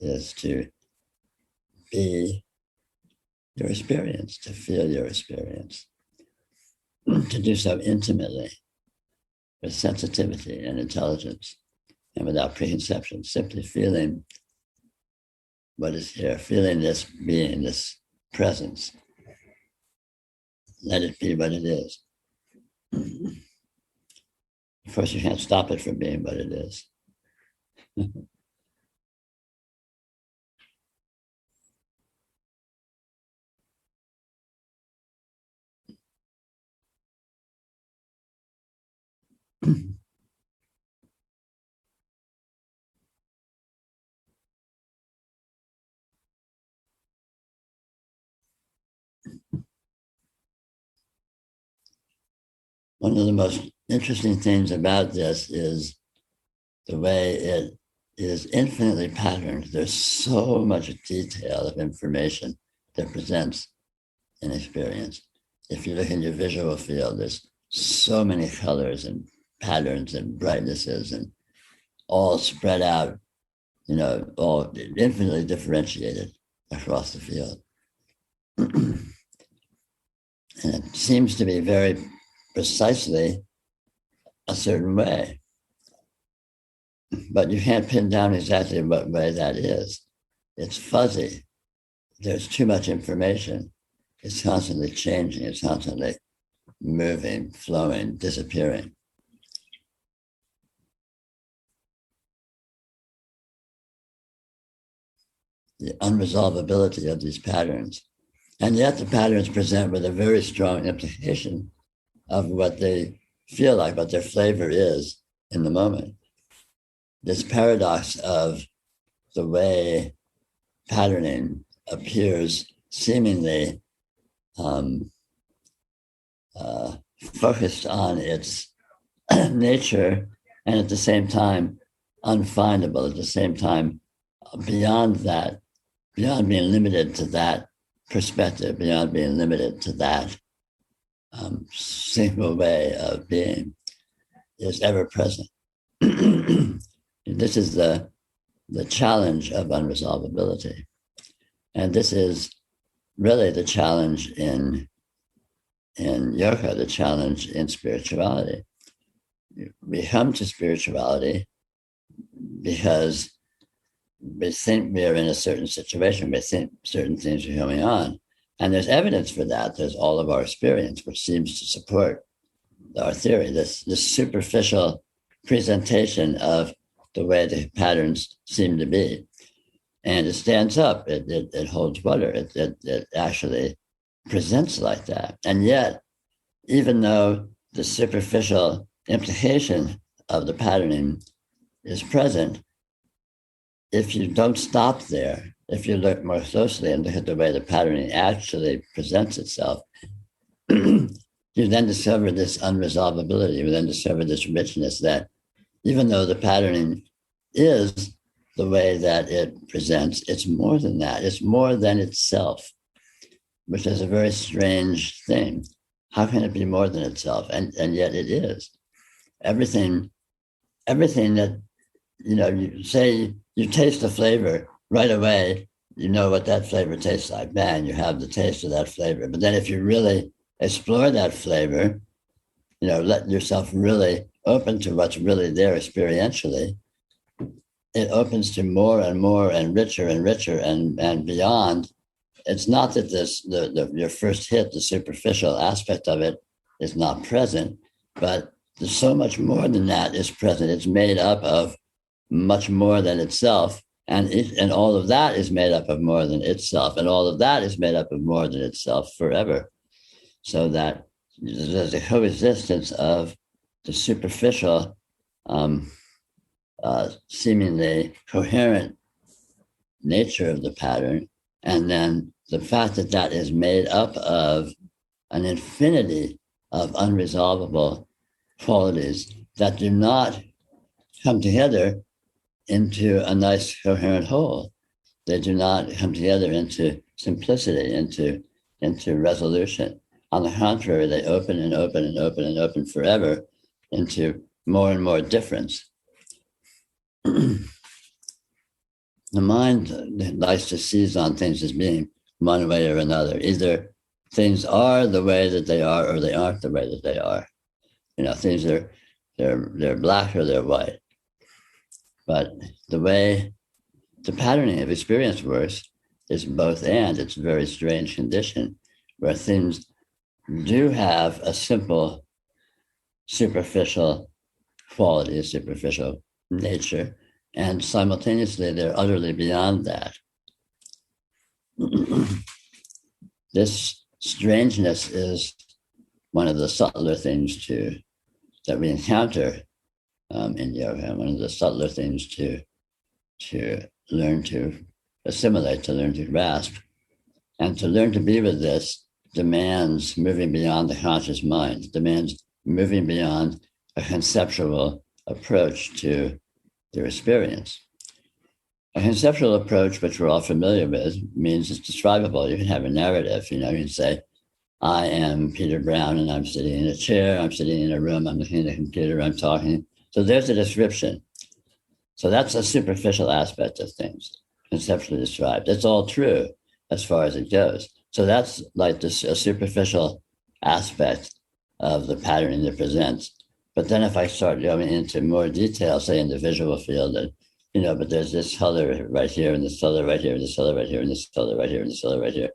is to be your experience, to feel your experience, to do so intimately, with sensitivity and intelligence, and without preconception, simply feeling what is here, feeling this being, this presence. Let it be what it is. Of course, you can't stop it from being what it is. One of the most interesting things about this is the way it is infinitely patterned. There's so much detail of information that presents an experience. If you look in your visual field, there's so many colors and patterns and brightnesses and all spread out, all infinitely differentiated across the field. And it seems to be very precisely a certain way. But you can't pin down exactly what way that is. It's fuzzy. There's too much information. It's constantly changing. It's constantly moving, flowing, disappearing. The unresolvability of these patterns. And yet the patterns present with a very strong implication of what they feel like, what their flavor is in the moment. This paradox of the way patterning appears seemingly focused on its nature and at the same time unfindable, at the same time beyond that, beyond being limited to that perspective, beyond being limited to that single way of being, is ever present. This is the challenge of unresolvability. And this is really the challenge in yoga, the challenge in spirituality. We come to spirituality because we think we're in a certain situation, we think certain things are going on. And there's evidence for that. There's all of our experience, which seems to support our theory, this superficial presentation of the way the patterns seem to be. And it stands up, it holds water, it actually presents like that. And yet, even though the superficial implication of the patterning is present, if you don't stop there, if you look more closely and look at the way the patterning actually presents itself, you then discover this unresolvability. You then discover this richness that even though the patterning is the way that it presents, it's more than that. It's more than itself, which is a very strange thing. How can it be more than itself? And yet it is. Everything that you say you taste the flavor right away, you know what that flavor tastes like. Bang, you have the taste of that flavor. But then if you really explore that flavor, let yourself really open to what's really there experientially, it opens to more and more and richer and beyond. It's not that your first hit, the superficial aspect of it, is not present, but there's so much more than that is present. It's made up of much more than itself, and all of that is made up of more than itself, and all of that is made up of more than itself forever. So that there's a coexistence of the superficial, seemingly coherent nature of the pattern, and then the fact that that is made up of an infinity of unresolvable qualities that do not come together into a nice coherent whole. They do not come together into simplicity, into resolution. On the contrary, they open and open and open and open forever into more and more difference. The mind likes to seize on things as being one way or another. Either things are the way that they are, or they aren't the way that they are. Things are they're black or they're white. But the way the patterning of experience works is both and. It's a very strange condition where things do have a simple, superficial quality, a superficial nature, and simultaneously they're utterly beyond that. This strangeness is one of the subtler things that we encounter in yoga, one of the subtler things to learn to assimilate, to learn to grasp. And to learn to be with this demands moving beyond the conscious mind, demands moving beyond a conceptual approach to their experience. A conceptual approach, which we're all familiar with, means it's describable. You can have a narrative. You can say, I am Peter Brown and I'm sitting in a chair, I'm sitting in a room, I'm looking at a computer, I'm talking. So there's a description. So that's a superficial aspect of things, conceptually described. It's all true as far as it goes. So that's like a superficial aspect of the patterning that presents. But then if I start going into more detail, say in the visual field, that but there's this color right here, and this color right here, and this color right here, and this color right here, and this color right here.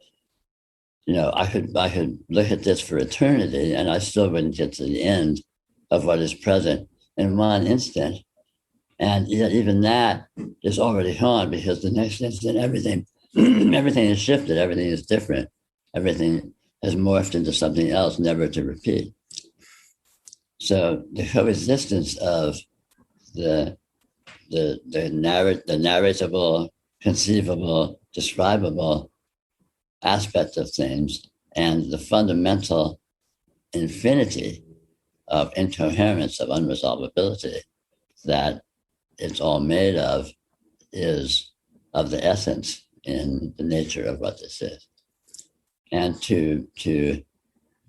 I could look at this for eternity, and I still wouldn't get to the end of what is present in one instant. And even that is already gone, because the next instant, everything is shifted, everything is different, everything has morphed into something else, never to repeat. So the coexistence of the narratable, conceivable, describable aspect of things and the fundamental infinity of incoherence, of unresolvability that it's all made of is of the essence in the nature of what this is. And to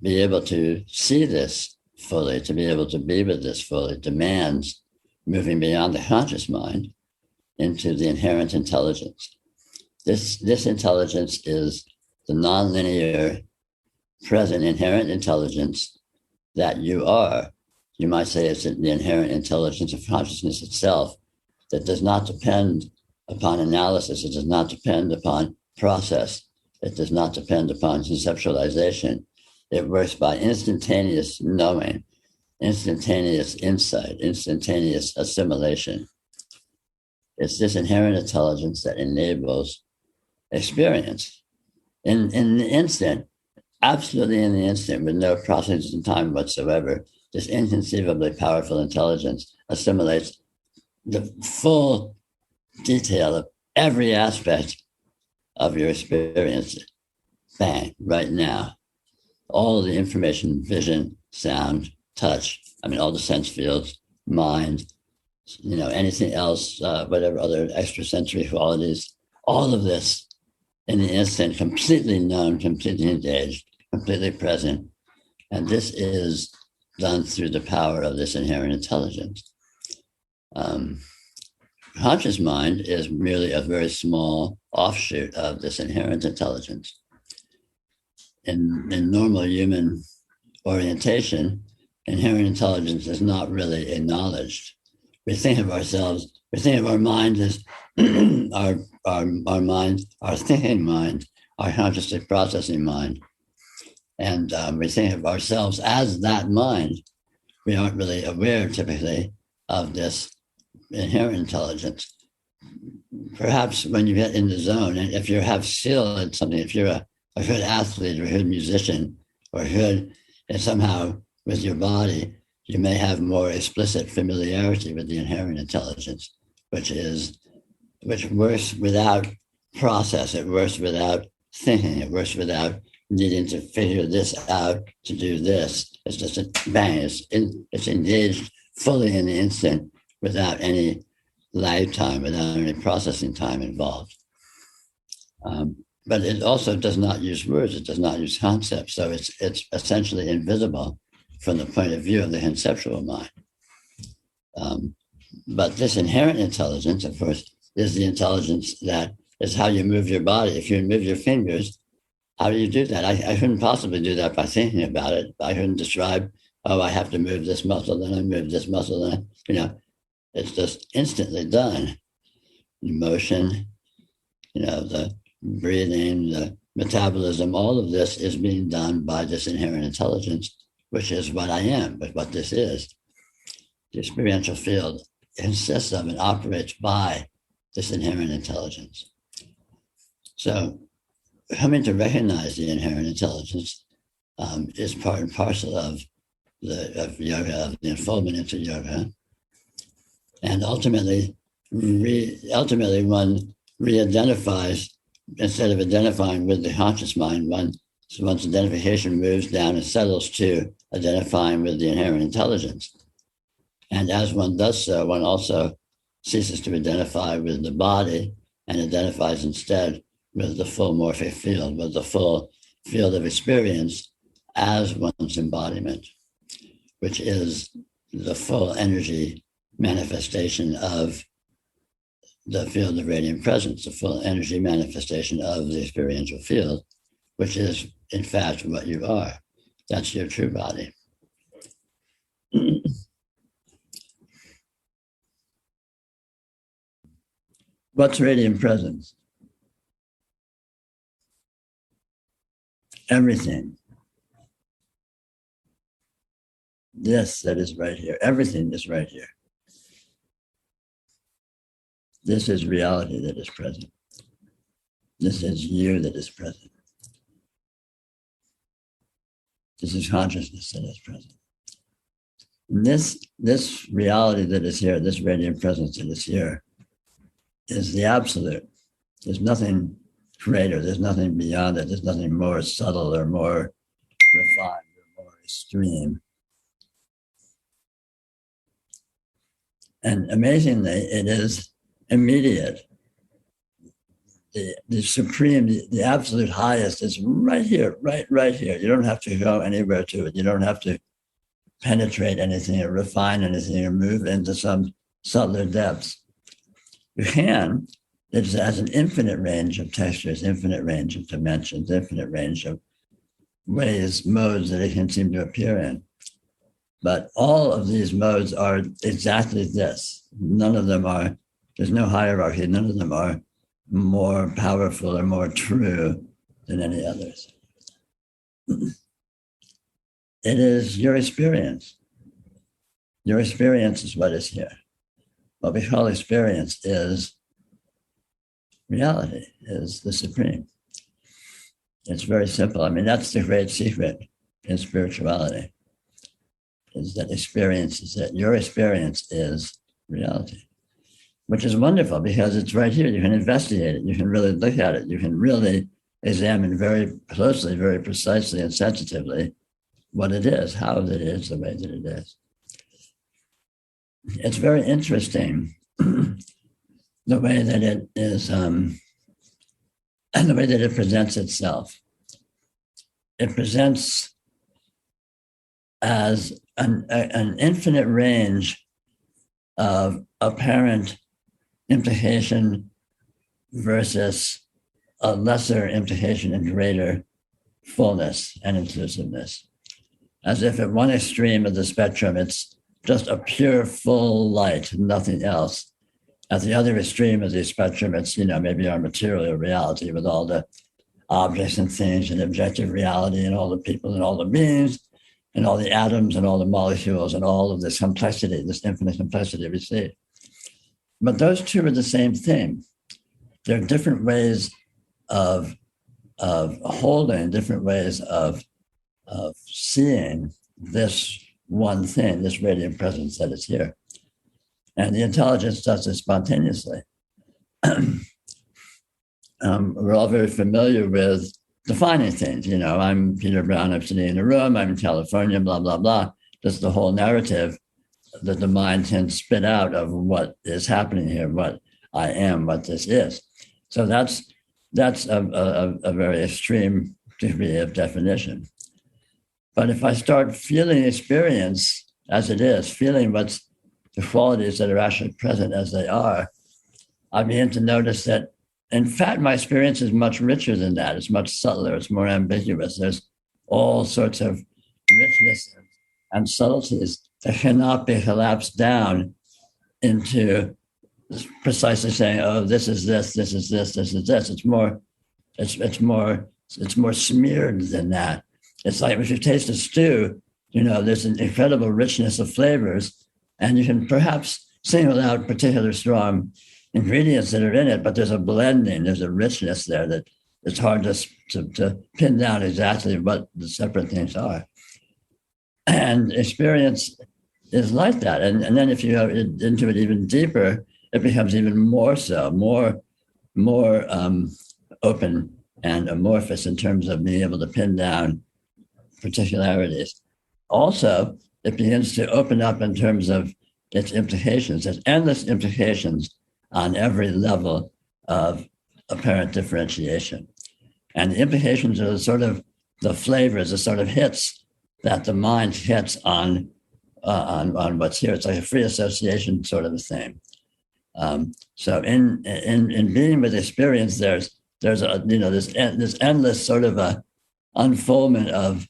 be able to see this fully, to be able to be with this fully, demands moving beyond the conscious mind into the inherent intelligence. This intelligence is the nonlinear, present inherent intelligence that you are. You might say it's the inherent intelligence of consciousness itself that does not depend upon analysis. It does not depend upon process. It does not depend upon conceptualization. It works by instantaneous knowing, instantaneous insight, instantaneous assimilation. It's this inherent intelligence that enables experience. In the instant, absolutely in the instant, with no process in time whatsoever, this inconceivably powerful intelligence assimilates the full detail of every aspect of your experience. Bang, right now. All of the information, vision, sound, touch, all the sense fields, mind, anything else, whatever other extrasensory qualities, all of this in the instant, completely known, completely engaged, completely present. And this is done through the power of this inherent intelligence. conscious mind is merely a very small offshoot of this inherent intelligence. In normal human orientation, inherent intelligence is not really acknowledged. We think of ourselves, we think of our mind as our mind, our thinking mind, our consciously processing mind. And we think of ourselves as that mind. We aren't really aware typically of this inherent intelligence. Perhaps when you get in the zone, and if you have skill at something, if you're a good athlete or a good musician or good and somehow with your body, you may have more explicit familiarity with the inherent intelligence, which works without process. It works without thinking. It works without needing to figure this out to do this. It's just a bang. It's engaged fully in the instant without any lag time, without any processing time involved. But it also does not use words. It does not use concepts. So it's essentially invisible from the point of view of the conceptual mind. But this inherent intelligence, of course, is the intelligence that is how you move your body. If you move your fingers, how do you do that? I couldn't possibly do that by thinking about it. I couldn't describe, oh, I have to move this muscle, then I move this muscle, then, it's just instantly done. Emotion, the breathing, the metabolism, all of this is being done by this inherent intelligence, which is what I am, but what this is. The experiential field consists of and operates by this inherent intelligence. So coming to recognize the inherent intelligence is part and parcel of yoga, of the unfoldment into yoga. And ultimately one re-identifies, instead of identifying with the conscious mind, one's identification moves down and settles to identifying with the inherent intelligence. And as one does so, one also ceases to identify with the body and identifies instead with the full morphic field, with the full field of experience as one's embodiment, which is the full energy manifestation of the field of radiant presence, the full energy manifestation of the experiential field, which is, in fact, what you are. That's your true body. What's radiant presence? Everything. This that is right here. Everything is right here. This is reality that is present. This is you that is present. This is consciousness that is present. And this reality that is here, this radiant presence that is here, is the absolute. There's nothing greater. There's nothing beyond it. There's nothing more subtle or more refined or more extreme. And amazingly, it is immediate. The supreme, the absolute highest is right here, right here. You don't have to go anywhere to it. You don't have to penetrate anything or refine anything or move into some subtler depths. You can. It has an infinite range of textures, infinite range of dimensions, infinite range of ways, modes that it can seem to appear in. But all of these modes are exactly this. None of them are, there's no hierarchy. None of them are more powerful or more true than any others. It is your experience. Your experience is what is here. What we call experience is reality, is the supreme. It's very simple. I mean, that's the great secret in spirituality, is that experience is that your experience is reality, which is wonderful because it's right here. You can investigate it. You can really look at it. You can really examine very closely, very precisely and sensitively what it is, how it is, the way that it is. It's very interesting the way that it is, and the way that it presents itself. It presents as an infinite range of apparent implication versus a lesser implication and greater fullness and inclusiveness. As if at one extreme of the spectrum, it's just a pure full light, nothing else. At the other extreme of the spectrum, it's, maybe our material reality with all the objects and things and objective reality and all the people and all the beings and all the atoms and all the molecules and all of this complexity, this infinite complexity we see. But those two are the same thing. They're different ways of holding, different ways of seeing this one thing, this radiant presence that is here. And the intelligence does it spontaneously. We're all very familiar with defining things. I'm Peter Brown, I'm sitting in a room, I'm in California, blah, blah, blah. That's the whole narrative that the mind can spit out of what is happening here, what I am, what this is. So that's a very extreme degree of definition. But if I start feeling experience as it is, feeling what's the qualities that are actually present as they are, I begin to notice that, in fact, my experience is much richer than that. It's much subtler. It's more ambiguous. There's all sorts of richness and subtleties that cannot be collapsed down into precisely saying, "Oh, this is this, this is this, this is this." It's more smeared than that. It's like if you taste a stew, there's an incredible richness of flavors, and you can perhaps single out particular strong ingredients that are in it, but there's a blending, there's a richness there that it's hard to pin down exactly what the separate things are. And experience is like that. And then if you go into it even deeper, it becomes even more so, more open and amorphous in terms of being able to pin down particularities. Also, it begins to open up in terms of its implications. There's endless implications on every level of apparent differentiation. And the implications are the flavors, the sort of hits that the mind hits on what's here. It's like a free association sort of a thing. So in being with experience, there's this endless sort of a unfoldment of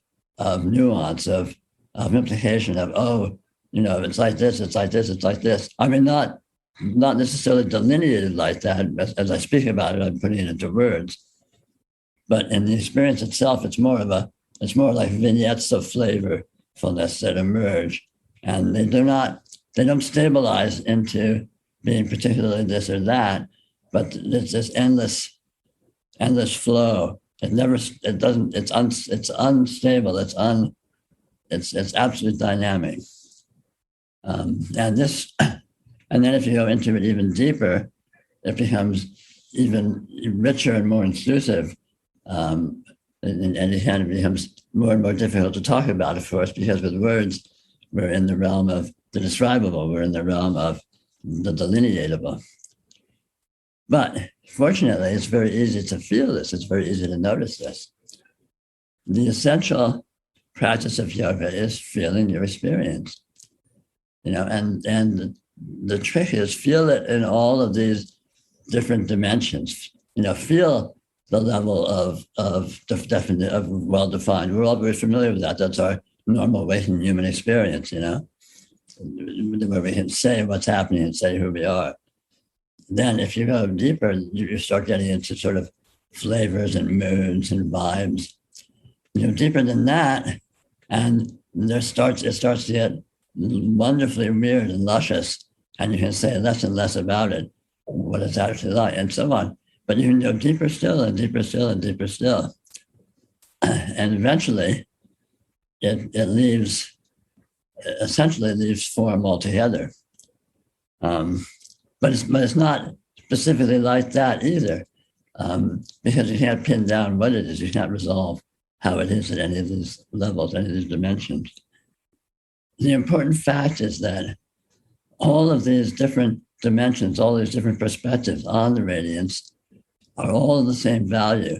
nuance, of implication of, it's like this, it's like this, it's like this. I mean, not necessarily delineated like that. As I speak about it, I'm putting it into words. But in the experience itself, it's more like vignettes of flavorfulness that emerge, and they don't stabilize into being particularly this or that, but it's this endless flow. It's unstable. It's absolutely dynamic. And then if you go into it even deeper, it becomes even richer and more inclusive. And it becomes more and more difficult to talk about, of course, because with words, we're in the realm of the describable, we're in the realm of the delineatable. But fortunately, it's very easy to feel this. It's very easy to notice this. The essential practice of yoga is feeling your experience, and the trick is feel it in all of these different dimensions. Feel the level of well-defined. We're all very familiar with that. That's our normal waking human experience, where we can say what's happening and say who we are. Then if you go deeper, you start getting into sort of flavors and moods and vibes. Deeper than that, and it starts to get wonderfully weird and luscious, and you can say less and less about it, what it's actually like, and so on. But you can go deeper still and deeper still and deeper still. And eventually, it essentially leaves form altogether. But it's not specifically like that either, because you can't pin down what it is. You can't resolve how it is at any of these levels, any of these dimensions. The important fact is that all of these different dimensions, all these different perspectives on the radiance are all of the same value.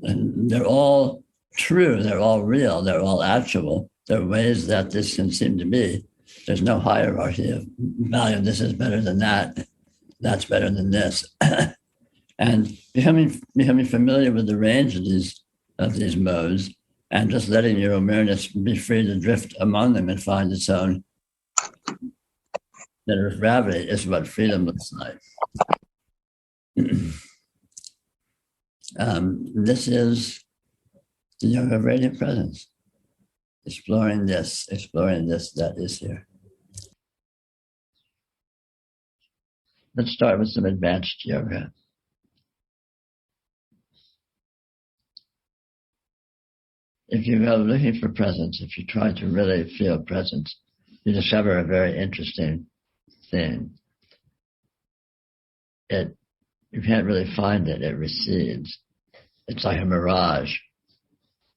And they're all true, they're all real, they're all actual. There are ways that this can seem to be. There's no hierarchy of value. This is better than that. that's better than this. And becoming familiar with the range of these modes, and just letting your awareness be free to drift among them and find its own center of gravity is what freedom looks like. This is the yoga of radiant presence, exploring this that is here. Let's start with some advanced yoga. If you go looking for presence, if you try to really feel presence, you discover a very interesting thing. You can't really find it, it recedes. It's like a mirage.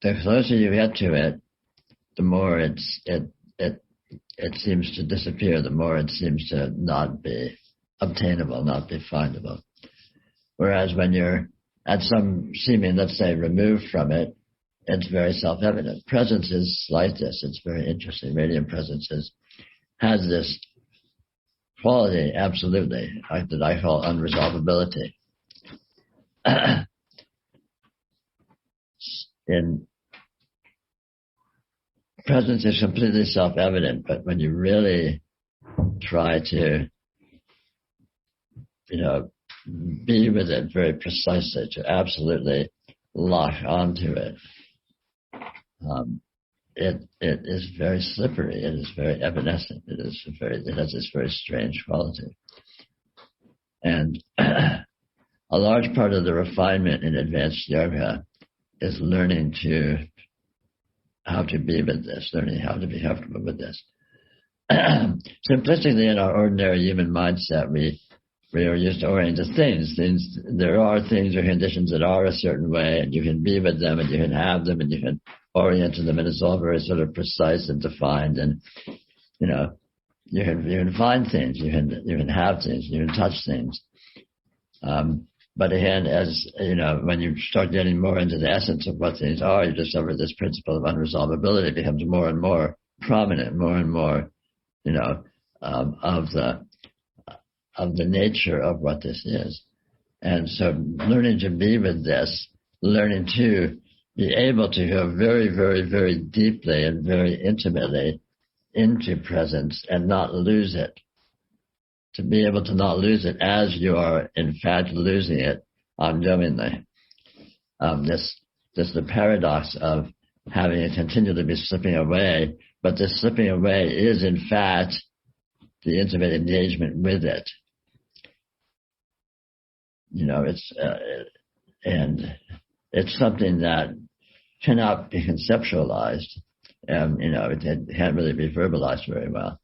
The closer you get to it, the more it seems to disappear, the more it seems to not be obtainable, not be findable. Whereas when you're at some seeming, let's say, removed from it, it's very self-evident. Presence is like this. It's very interesting. Radiant presence has this quality, absolutely, that I call unresolvability. In presence is completely self-evident, but when you really try to, be with it very precisely, to absolutely lock onto it, it is very slippery. It is very evanescent. It has this very strange quality. And a large part of the refinement in advanced yoga is learning how to be with this, learning how to be comfortable with this. Simplistically, in our ordinary human mindset, we are used to orienting things. There are things or conditions that are a certain way, and you can be with them, and you can have them, and you can orient to them, and it's all very sort of precise and defined. And you can find things, you can have things, you can touch things. But again, as when you start getting more into the essence of what things are, you discover this principle of unresolvability becomes more and more prominent, more and more, of the nature of what this is. And so learning to be with this, learning to be able to go very, very, very deeply and very intimately into presence and not lose it. To be able to not lose it as you are in fact losing it unknowingly. The paradox of having it continually be slipping away, but this slipping away is in fact the intimate engagement with it. It's something that cannot be conceptualized, and it can't really be verbalized very well.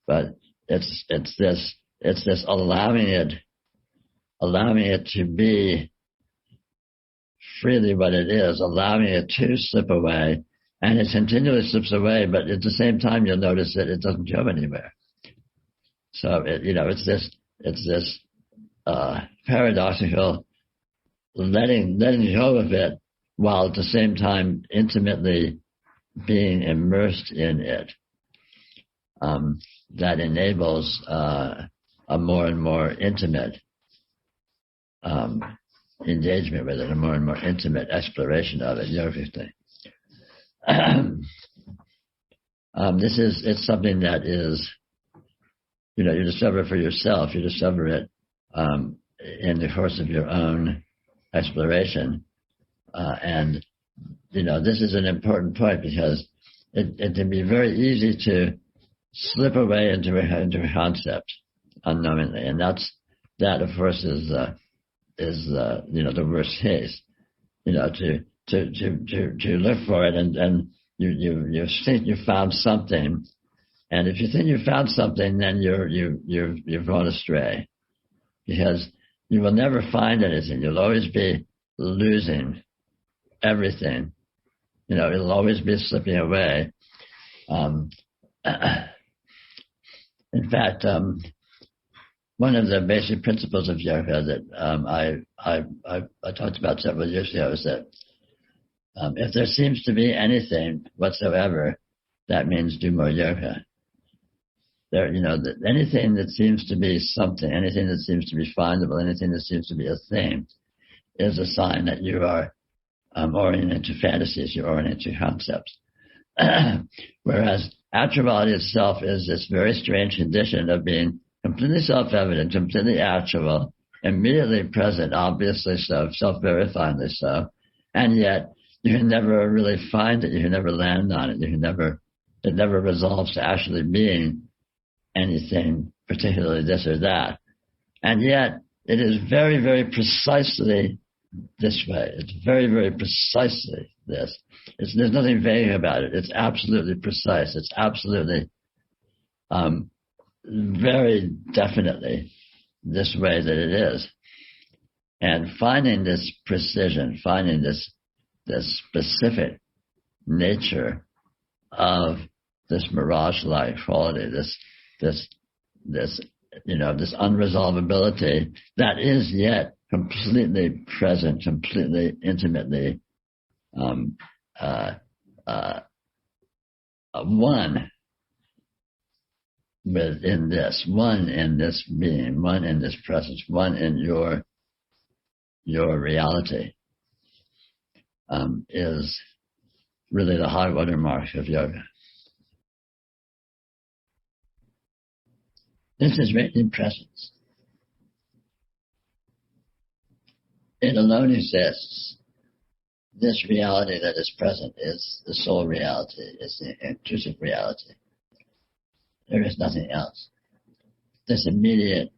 But it's this allowing it to be freely what it is, allowing it to slip away, and it continually slips away. But at the same time, you'll notice that it doesn't go anywhere. So it's this paradoxical letting go of it, while at the same time intimately being immersed in it. That enables a more and more intimate engagement with it, a more and more intimate exploration of it, yogically. It's something that is, you discover for yourself. You discover it in the course of your own exploration, and this is an important point, because it can be very easy to slip away into a concept unknowingly, and that of course is the worst case. To look for it, and you think you found something, and if you think you found something, then you've gone astray, because you will never find anything. You'll always be losing everything. It'll always be slipping away. In fact, one of the basic principles of yoga that I talked about several years ago is that if there seems to be anything whatsoever, that means do more yoga. There, anything that seems to be something, anything that seems to be findable, anything that seems to be a thing, is a sign that you are oriented to fantasies, you're oriented to concepts. Whereas actuality itself is this very strange condition of being completely self-evident, completely actual, immediately present, obviously so, self-verifyingly so, and yet you can never really find it, you can never land on it, it never resolves to actually being anything particularly this or that. And yet it is very, very precisely this way. It's very, very precisely this. There's nothing vague about it. It's absolutely precise. It's absolutely very definitely this way that it is. And finding this precision, finding this specific nature of this mirage-like quality, this unresolvability that is yet completely present, completely intimately one within this, one in this being, one in this presence, one in your reality, is really the high water mark of yoga. This is radiant presence. It alone exists. This reality that is present is the soul reality, is the intrusive reality. There is nothing else. This immediate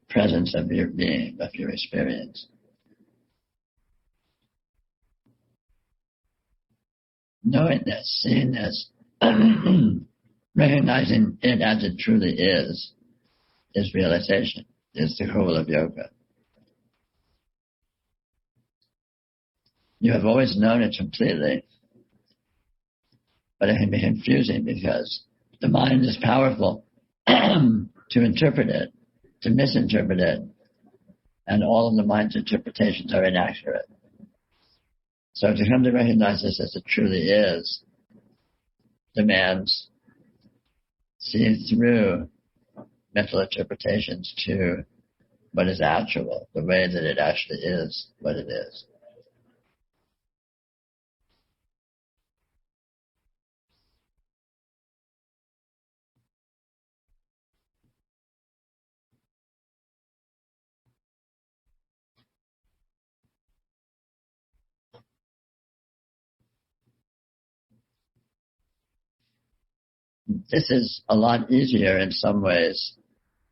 presence of your being, of your experience. Knowing this, seeing this, recognizing it as it truly is realization, is the goal of yoga. You have always known it completely, but it can be confusing because the mind is powerful to interpret it, to misinterpret it, and all of the mind's interpretations are inaccurate. So to come to recognize this as it truly is demands seeing through mental interpretations to what is actual, the way that it actually is what it is. This is a lot easier in some ways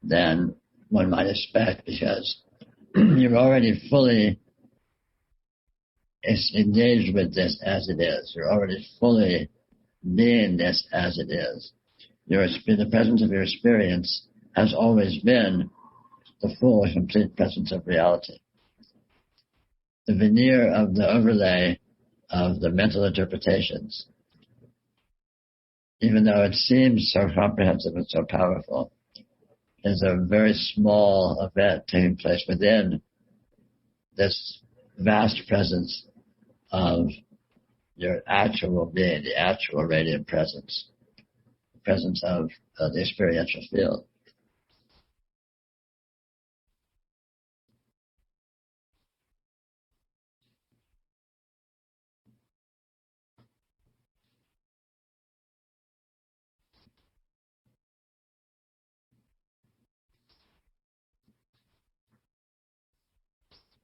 than one might expect because you're already fully engaged with this as it is. You're already fully being this as it is. The presence of your experience has always been the full and complete presence of reality. The veneer of the overlay of the mental interpretations, even though it seems so comprehensive and so powerful, is a very small event taking place within this vast presence of your actual being, the actual radiant presence, the presence of the experiential field.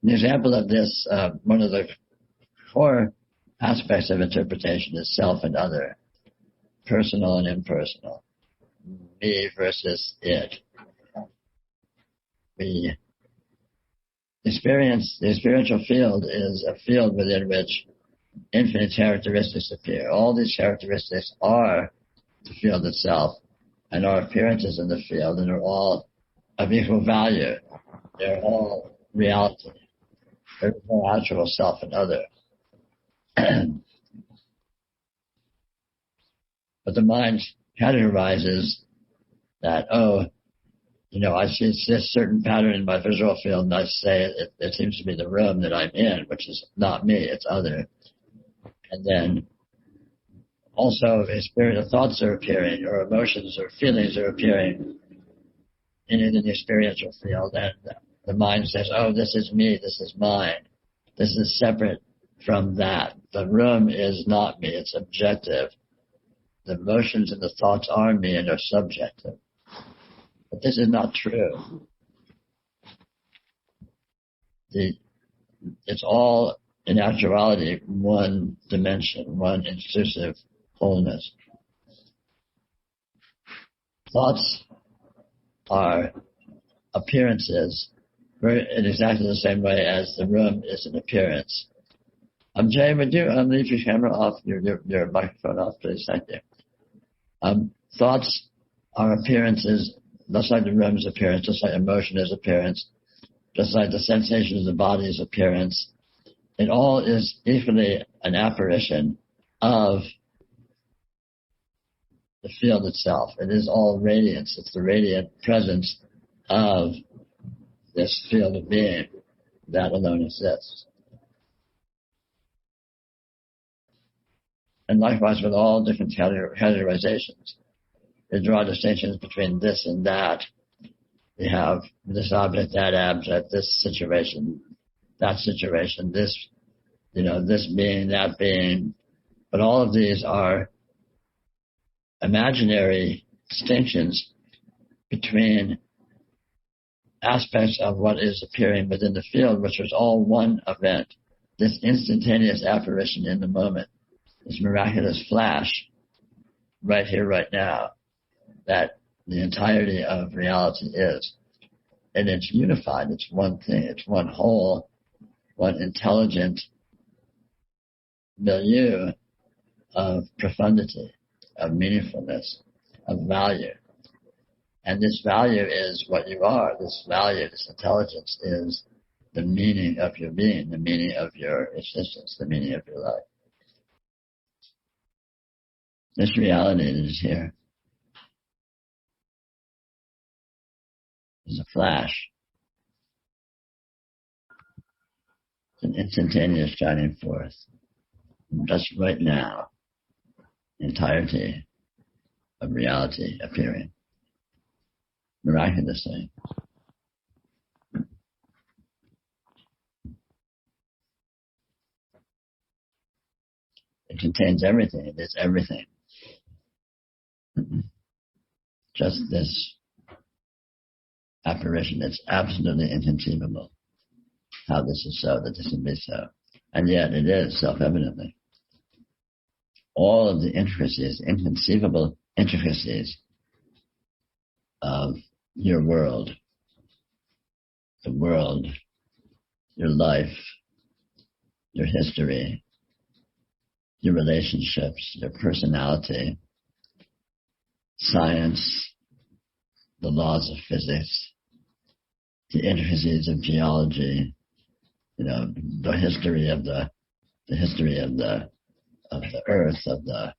An example of this, one of the core aspects of interpretation is self and other, personal and impersonal, me versus it. The experiential field is a field within which infinite characteristics appear. All these characteristics are the field itself and are appearances in the field and are all of equal value. They're all reality. There's no actual self and other. But the mind categorizes that, I see this certain pattern in my visual field, and I say it seems to be the room that I'm in, which is not me, it's other. And then also experience, thoughts are appearing, or emotions or feelings are appearing in the experiential field, and the mind says, oh, this is me, this is mine, this is separate from that. The room is not me, it's objective. The emotions and the thoughts are me and are subjective. But this is not true. It's all, in actuality, one dimension, one inclusive wholeness. Thoughts are appearances in exactly the same way as the room is an appearance. Jay, would you leave your camera off, your microphone off, please? Thank you. Thoughts are appearances, just like the room is appearance, just like emotion is appearance, just like the sensation of the body is appearance. It all is equally an apparition of the field itself. It is all radiance. It's the radiant presence of this field of being that alone exists. And likewise with all different categorizations. We draw distinctions between this and that. We have this object, that object, this situation, this, this being, that being. But all of these are imaginary distinctions between aspects of what is appearing within the field, which is all one event, this instantaneous apparition in the moment, this miraculous flash right here, right now, that the entirety of reality is. And it's unified, it's one thing, it's one whole, one intelligent milieu of profundity, of meaningfulness, of value. And this value is what you are. This value, this intelligence is the meaning of your being, the meaning of your existence, the meaning of your life. This reality that is here is a flash. It's an instantaneous shining forth. Just right now, the entirety of reality appearing miraculously. It contains everything. It is everything. Just this apparition. It's absolutely inconceivable how this is so, that this can be so. And yet it is self-evidently. All of the intricacies, inconceivable intricacies of your world, the world, your life, your history, your relationships, your personality, science, the laws of physics, the intricacies of geology, the history of the earth, of the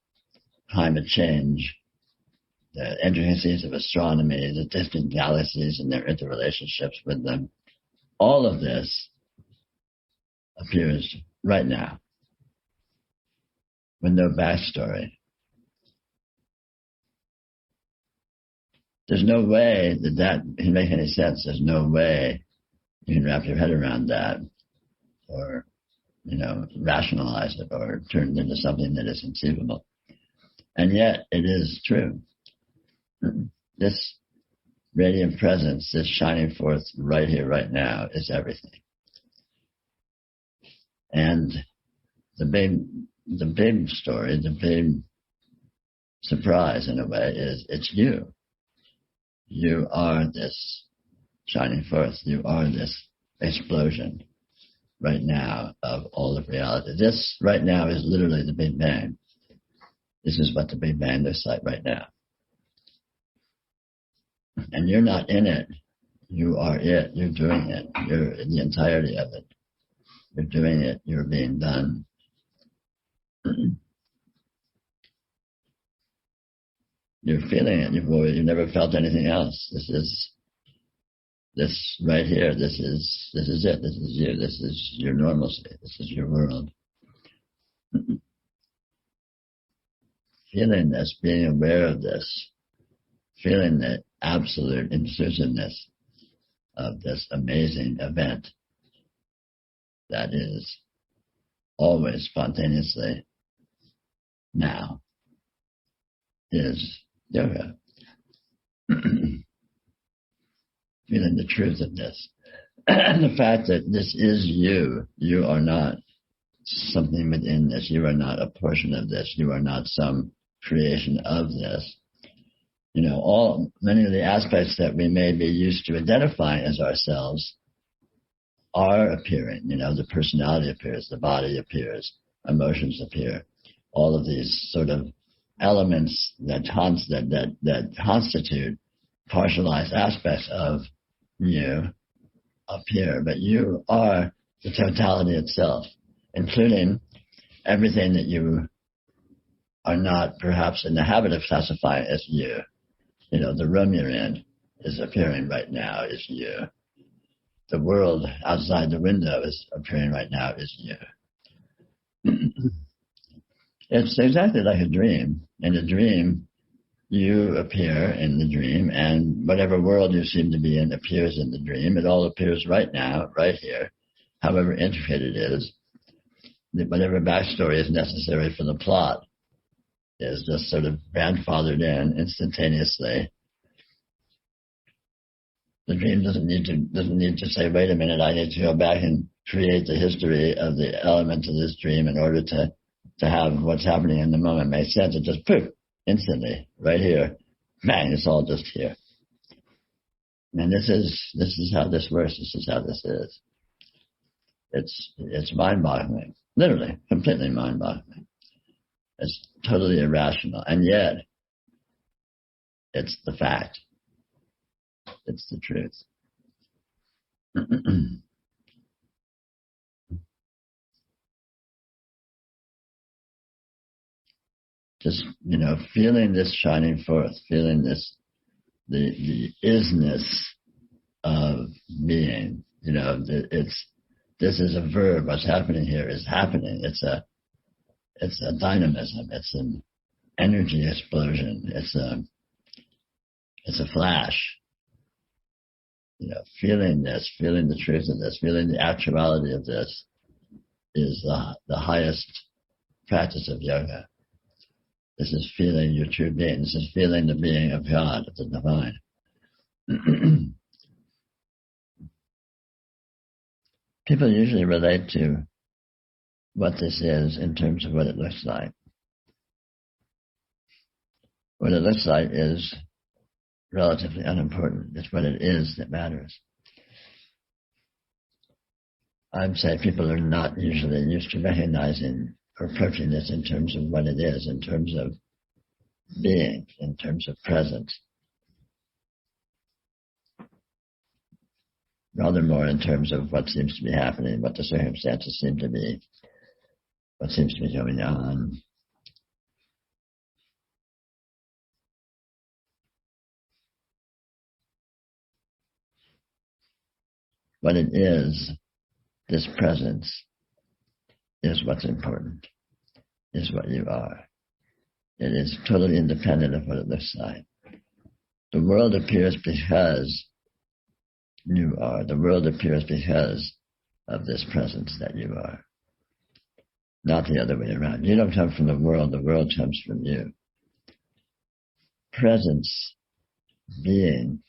climate change, the intricacies of astronomy, the distant galaxies and their interrelationships with them. All of this appears right now with no backstory. There's no way that can make any sense. There's no way you can wrap your head around that or, rationalize it or turn it into something that is conceivable. And yet it is true. This radiant presence, this shining forth right here, right now, is everything. And the big story, the big surprise in a way is it's you. You are this shining forth. You are this explosion right now of all of reality. This right now is literally the Big Bang. This is what the Big Bang looks like right now. And you're not in it. You are it. You're doing it. You're in the entirety of it. You're doing it. You're being done. You're feeling it. You've never felt anything else. This right here. This is it. This is you. This is your normalcy. This is your world. feeling this, being aware of this, feeling the absolute intrusiveness of this amazing event that is always spontaneously now is yoga. Feeling the truth of this. And the fact that this is you. You are not something within this. You are not a portion of this. You are not some creation of this. You know, many of the aspects that we may be used to identifying as ourselves are appearing. You know, the personality appears, the body appears, emotions appear. All of these sort of elements that constitute partialized aspects of you appear, but you are the totality itself, including everything that you are not perhaps in the habit of classifying as you. You know, the room you're in is appearing right now is you. The world outside the window is appearing right now is you. It's exactly like a dream. In a dream, you appear in the dream, and whatever world you seem to be in appears in the dream. It all appears right now, right here, however intricate it is. Whatever backstory is necessary for the plot is just sort of grandfathered in instantaneously. The dream doesn't need to say, wait a minute, I need to go back and create the history of the elements of this dream in order to have what's happening in the moment make sense. It just poof, instantly, right here, bang, it's all just here. And this is how this works. This is how this is. It's mind-boggling, literally, completely mind-boggling. It's totally irrational, and yet it's the fact. It's the truth. Just, you know, feeling this shining forth, feeling this, the isness of being. You know, this is a verb. What's happening here is happening. It's a dynamism. It's an energy explosion. It's a flash. You know, feeling this, feeling the truth of this, feeling the actuality of this is the highest practice of yoga. This is feeling your true being. This is feeling the being of God, of the divine. People usually relate to what this is in terms of what it looks like. What it looks like is relatively unimportant. It's what it is that matters. I'd say people are not usually used to recognizing or approaching this in terms of what it is, in terms of being, in terms of presence. Rather more in terms of what seems to be happening, what the circumstances seem to be, what seems to be going on. What it is, this presence, is what's important, is what you are. It is totally independent of what it looks like. The world appears because you are. The world appears because of this presence that you are. Not the other way around. You don't come from the world comes from you. Presence, being,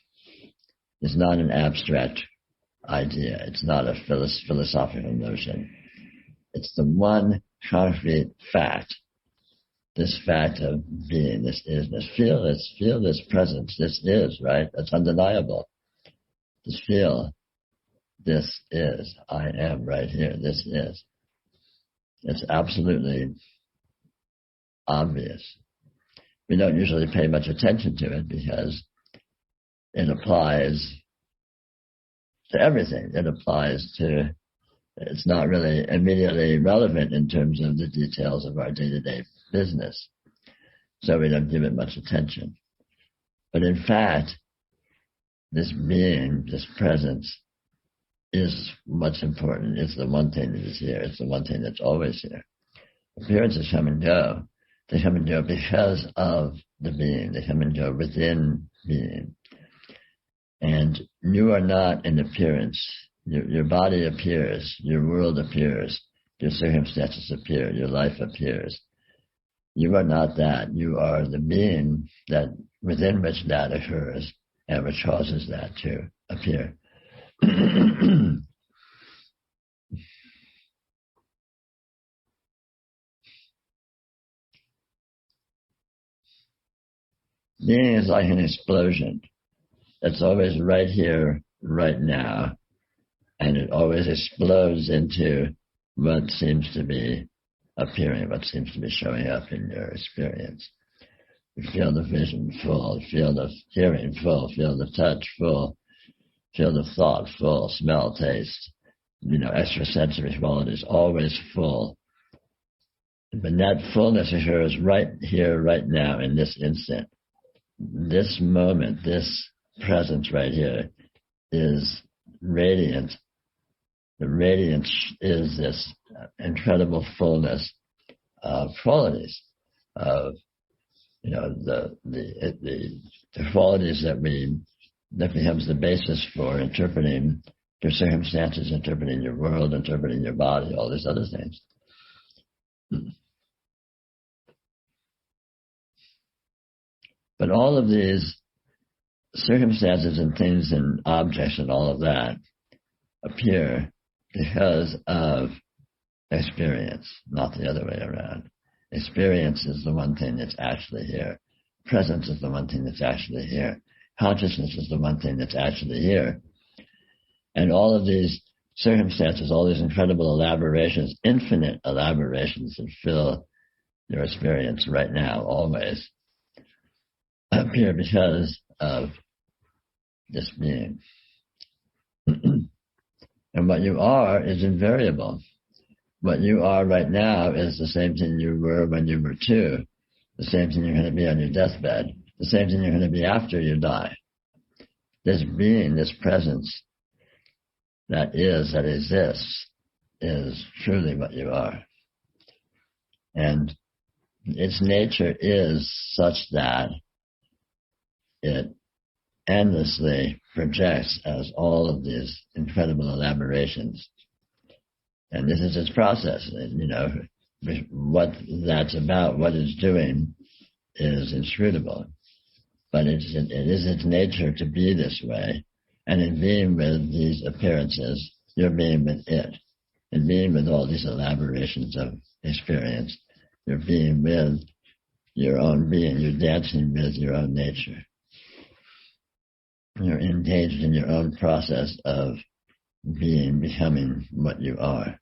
is not an abstract idea. It's not a philosophical notion. It's the one concrete fact. This fact of being, this isness. Feel this presence. This is, right? That's undeniable. Just feel, this is. I am right here. This is. It's absolutely obvious. We don't usually pay much attention to it because it applies to everything. It applies to, it's not really immediately relevant in terms of the details of our day-to-day business. So we don't give it much attention. But in fact, this being, this presence, is what's important. It's the one thing that is here. It's the one thing that's always here. Appearances come and go, They come and go because of the being. They come and go within being. And you are not an appearance. Your body appears, your world appears, your circumstances appear, your life appears. You are not that. You are the being that within which that occurs and which causes that to appear. Being is like an explosion. It's always right here, right now, and it always explodes into what seems to be appearing, what seems to be showing up in your experience. You feel the vision full, feel the hearing full, feel the touch full, feel the thought full, smell, taste, extrasensory qualities, always full. But that fullness occurs right here, right now, in this instant. This moment, this presence right here is radiant. The radiance is this incredible fullness of qualities, of the qualities that becomes the basis for interpreting your circumstances, interpreting your world, interpreting your body, all these other things. But all of these circumstances and things and objects and all of that appear because of experience, not the other way around. Experience is the one thing that's actually here. Presence is the one thing that's actually here. Consciousness is the one thing that's actually here. And all of these circumstances, all these incredible elaborations, infinite elaborations that fill your experience right now, always, appear because of this being. And what you are is invariable. What you are right now is the same thing you were when you were 2, the same thing you're going to be on your deathbed, the same thing you're going to be after you die. This being, this presence that exists, is truly what you are. And its nature is such that it endlessly projects as all of these incredible elaborations. And this is its process. What that's about, what it's doing, is inscrutable. But it is its nature to be this way. And in being with these appearances, you're being with it. In being with all these elaborations of experience, you're being with your own being. You're dancing with your own nature. You're engaged in your own process of becoming what you are.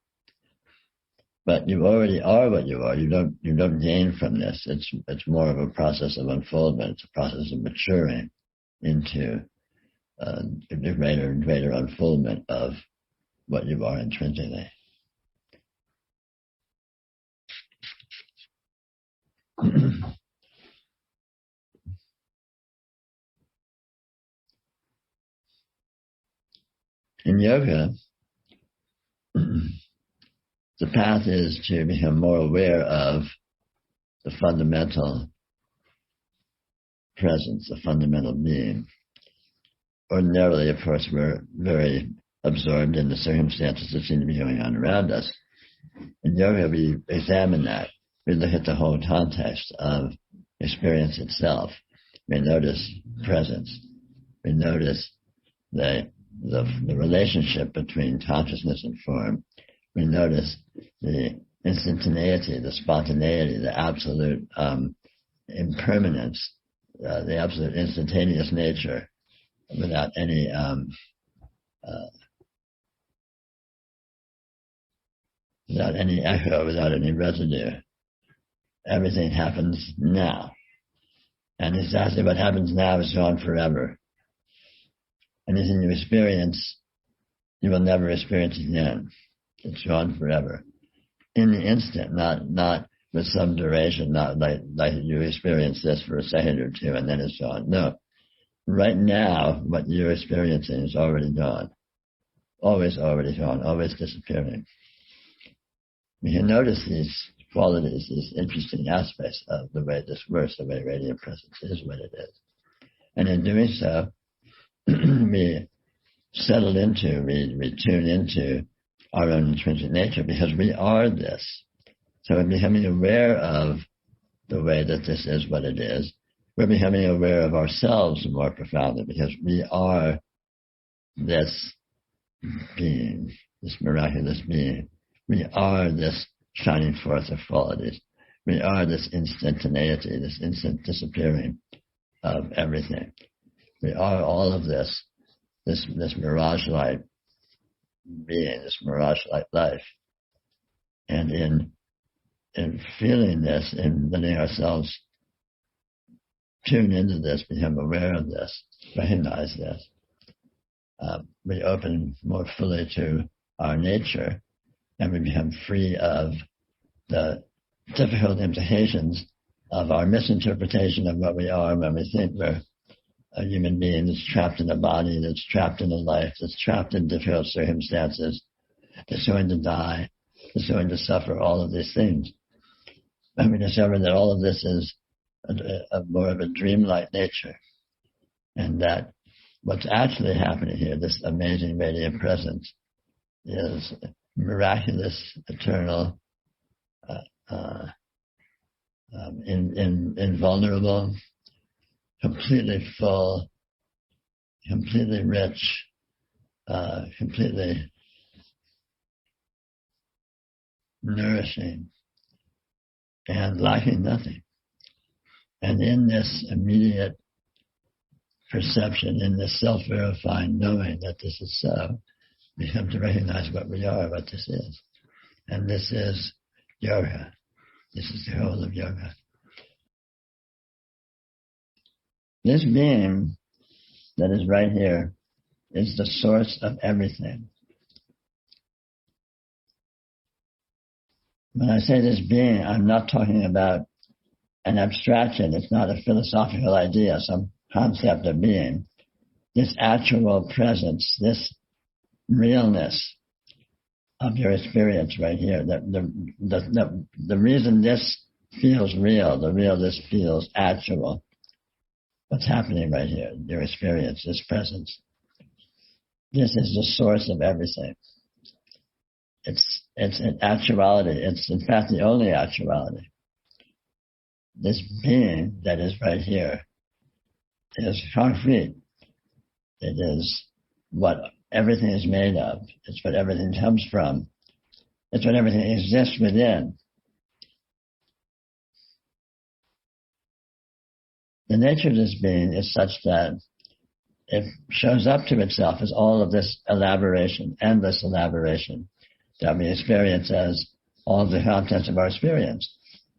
But you already are what you are. You don't gain from this. It's more of a process of unfoldment. It's a process of maturing into the greater and greater unfoldment of what you are intrinsically. In yoga, the path is to become more aware of the fundamental presence, the fundamental being. Ordinarily, of course, we're very absorbed in the circumstances that seem to be going on around us. In yoga, we examine that. We look at the whole context of experience itself. We notice presence. We notice the relationship between consciousness and form. We notice the instantaneity, the spontaneity, the absolute impermanence, the absolute instantaneous nature, without any echo, without any residue. Everything happens now. And exactly what happens now is gone forever. Anything you experience, you will never experience again. It's gone forever. In the instant, not with some duration, not like you experience this for a second or two and then it's gone. No. Right now, what you're experiencing is already gone. Always already gone, always disappearing. You can notice these qualities, these interesting aspects of the way this works, the way radiant presence is what it is. And in doing so, we settle into, we tune into our own intrinsic nature because we are this. So we're becoming aware of the way that this is what it is. We're becoming aware of ourselves more profoundly because we are this being, this miraculous being. We are this shining forth of qualities. We are this instantaneity, this instant disappearing of everything. We are all of this mirage-like being, this mirage-like life. And in feeling this, in letting ourselves tune into this, become aware of this, recognize this, we open more fully to our nature, and we become free of the difficult implications of our misinterpretation of what we are when we think we're a human being that's trapped in a body, that's trapped in a life, that's trapped in difficult circumstances, that's going to die, that's going to suffer all of these things. And we discover that all of this is a more of a dreamlike nature, and that what's actually happening here, this amazing radiant presence, is miraculous, eternal, invulnerable, completely full, completely rich, completely nourishing, and lacking nothing. And in this immediate perception, in this self-verifying knowing that this is so, we come to recognize what we are, what this is. And this is yoga. This is the whole of yoga. This being that is right here is the source of everything. When I say this being, I'm not talking about an abstraction. It's not a philosophical idea, some concept of being. This actual presence, this realness of your experience right here, the reason this feels real, the real this feels actual, what's happening right here, your experience, this presence. This is the source of everything. It's an actuality. It's in fact the only actuality. This being that is right here is concrete. It is what everything is made of. It's what everything comes from. It's what everything exists within. The nature of this being is such that it shows up to itself as all of this elaboration, endless elaboration, that we experience as all of the contents of our experience,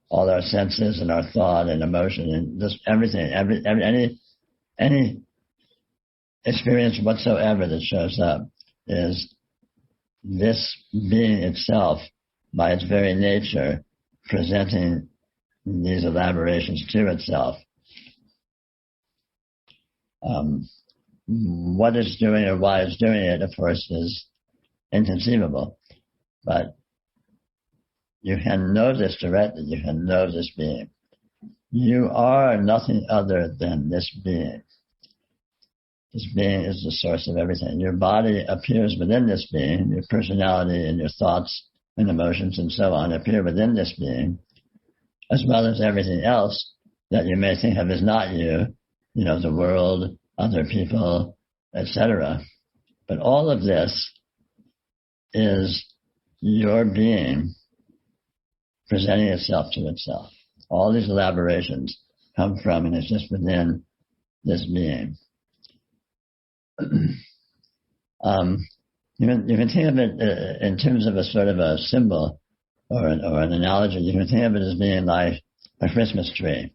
all our senses and our thought and emotion and just everything, any experience whatsoever that shows up is this being itself, by its very nature, presenting these elaborations to itself. What it's doing or why it's doing it, of course, is inconceivable. But you can know this directly. You can know this being. You are nothing other than this being. This being is the source of everything. Your body appears within this being. Your personality and your thoughts and emotions and so on appear within this being, as well as everything else that you may think of as not you, the world, other people, etc. But all of this is your being presenting itself to itself. All these elaborations come from and exist within this being. You can think of it in terms of a sort of a symbol or an analogy. You can think of it as being like a Christmas tree.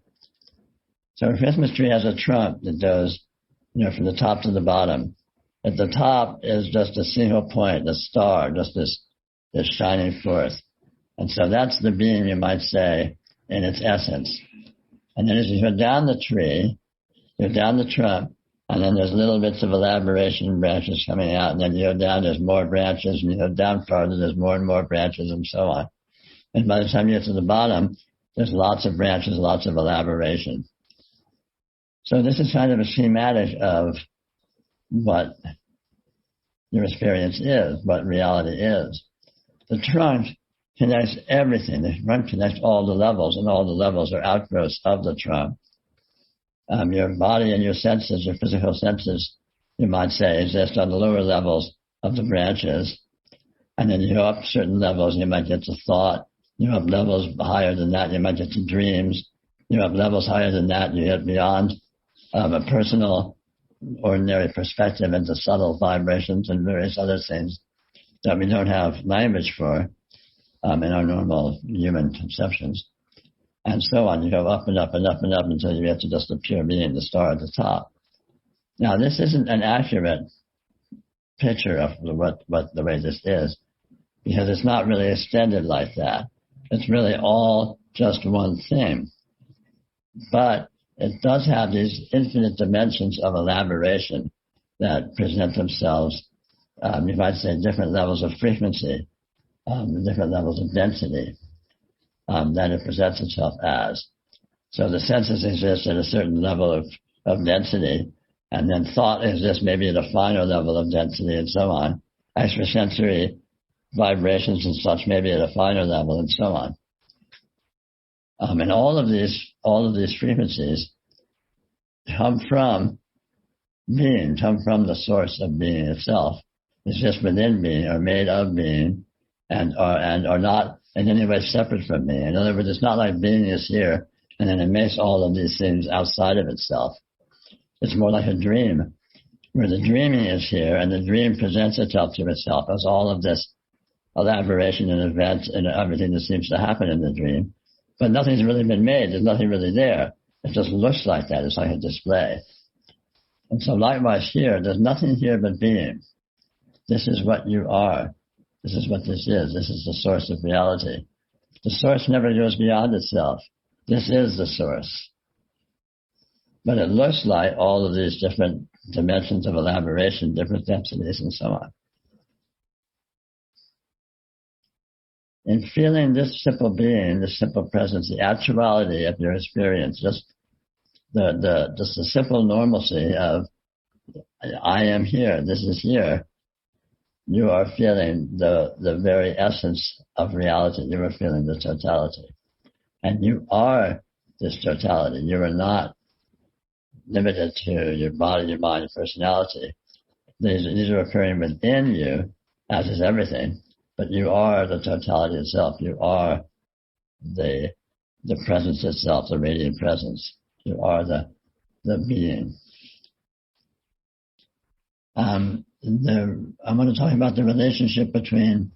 So a Christmas tree has a trunk that goes, from the top to the bottom. At the top is just a single point, a star, just this shining forth. And so that's the being, you might say, in its essence. And then as you go down the tree, you're down the trunk, and then there's little bits of elaboration, branches coming out, and then you go down, there's more branches, and you go down farther, there's more and more branches, and so on. And by the time you get to the bottom, there's lots of branches, lots of elaboration. So this is kind of a schematic of what your experience is, what reality is. The trunk connects everything. The trunk connects all the levels, and all the levels are outgrowths of the trunk. Your body and your senses, your physical senses, you might say, exist on the lower levels of the branches. And then you go up certain levels, and you might get to thought. You have levels higher than that, you might get to dreams. You have levels higher than that, you get beyond a personal, ordinary perspective into subtle vibrations and various other things that we don't have language for in our normal human conceptions. And so on. You go up and up and up and up until you get to just the pure being, the star at the top. Now, this isn't an accurate picture of what the way this is, because it's not really extended like that. It's really all just one thing. But it does have these infinite dimensions of elaboration that present themselves, you might say, different levels of frequency, different levels of density that it presents itself as. So the senses exist at a certain level of density, and then thought exists maybe at a finer level of density, and so on. Extrasensory vibrations and such maybe at a finer level, and so on. And all of these frequencies come from being, come from the source of being itself. It's just within being, or made of being, and are not in any way separate from being. In other words, it's not like being is here and then it makes all of these things outside of itself. It's more like a dream, where the dreaming is here and the dream presents itself to itself as all of this elaboration and events and everything that seems to happen in the dream. But nothing's really been made. There's nothing really there. It just looks like that. It's like a display. And so likewise here, there's nothing here but being. This is what you are. This is what this is. This is the source of reality. The source never goes beyond itself. This is the source. But it looks like all of these different dimensions of elaboration, different densities, and so on. In feeling this simple being, this simple presence, the actuality of your experience, just the simple normalcy of I am here, this is here, you are feeling the very essence of reality. You are feeling the totality. And you are this totality. You are not limited to your body, your mind, your personality. These are occurring within you, as is everything. But you are the totality itself. You are the presence itself, the radiant presence. You are the being. I'm going to talk about the relationship between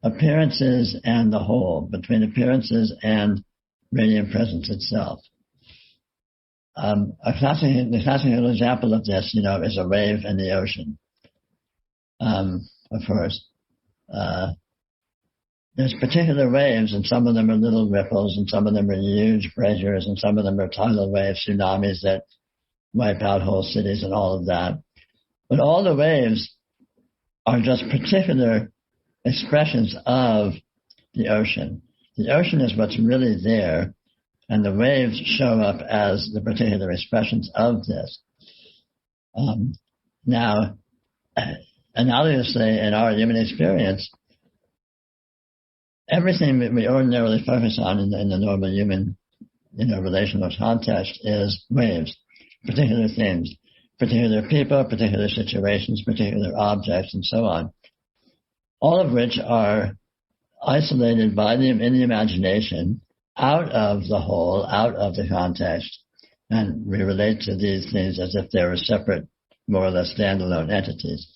appearances and the whole, between appearances and radiant presence itself. The classical example of this, is a wave in the ocean. Of course. There's particular waves, and some of them are little ripples, and some of them are huge breakers, and some of them are tidal waves, tsunamis that wipe out whole cities and all of that. But all the waves are just particular expressions of the ocean. The ocean is what's really there, and the waves show up as the particular expressions of this. Now, analogously, in our human experience, everything that we ordinarily focus on in the normal human, relational context is waves, particular things, particular people, particular situations, particular objects, and so on. All of which are isolated in the imagination, out of the whole, out of the context, and we relate to these things as if they were separate, more or less standalone entities.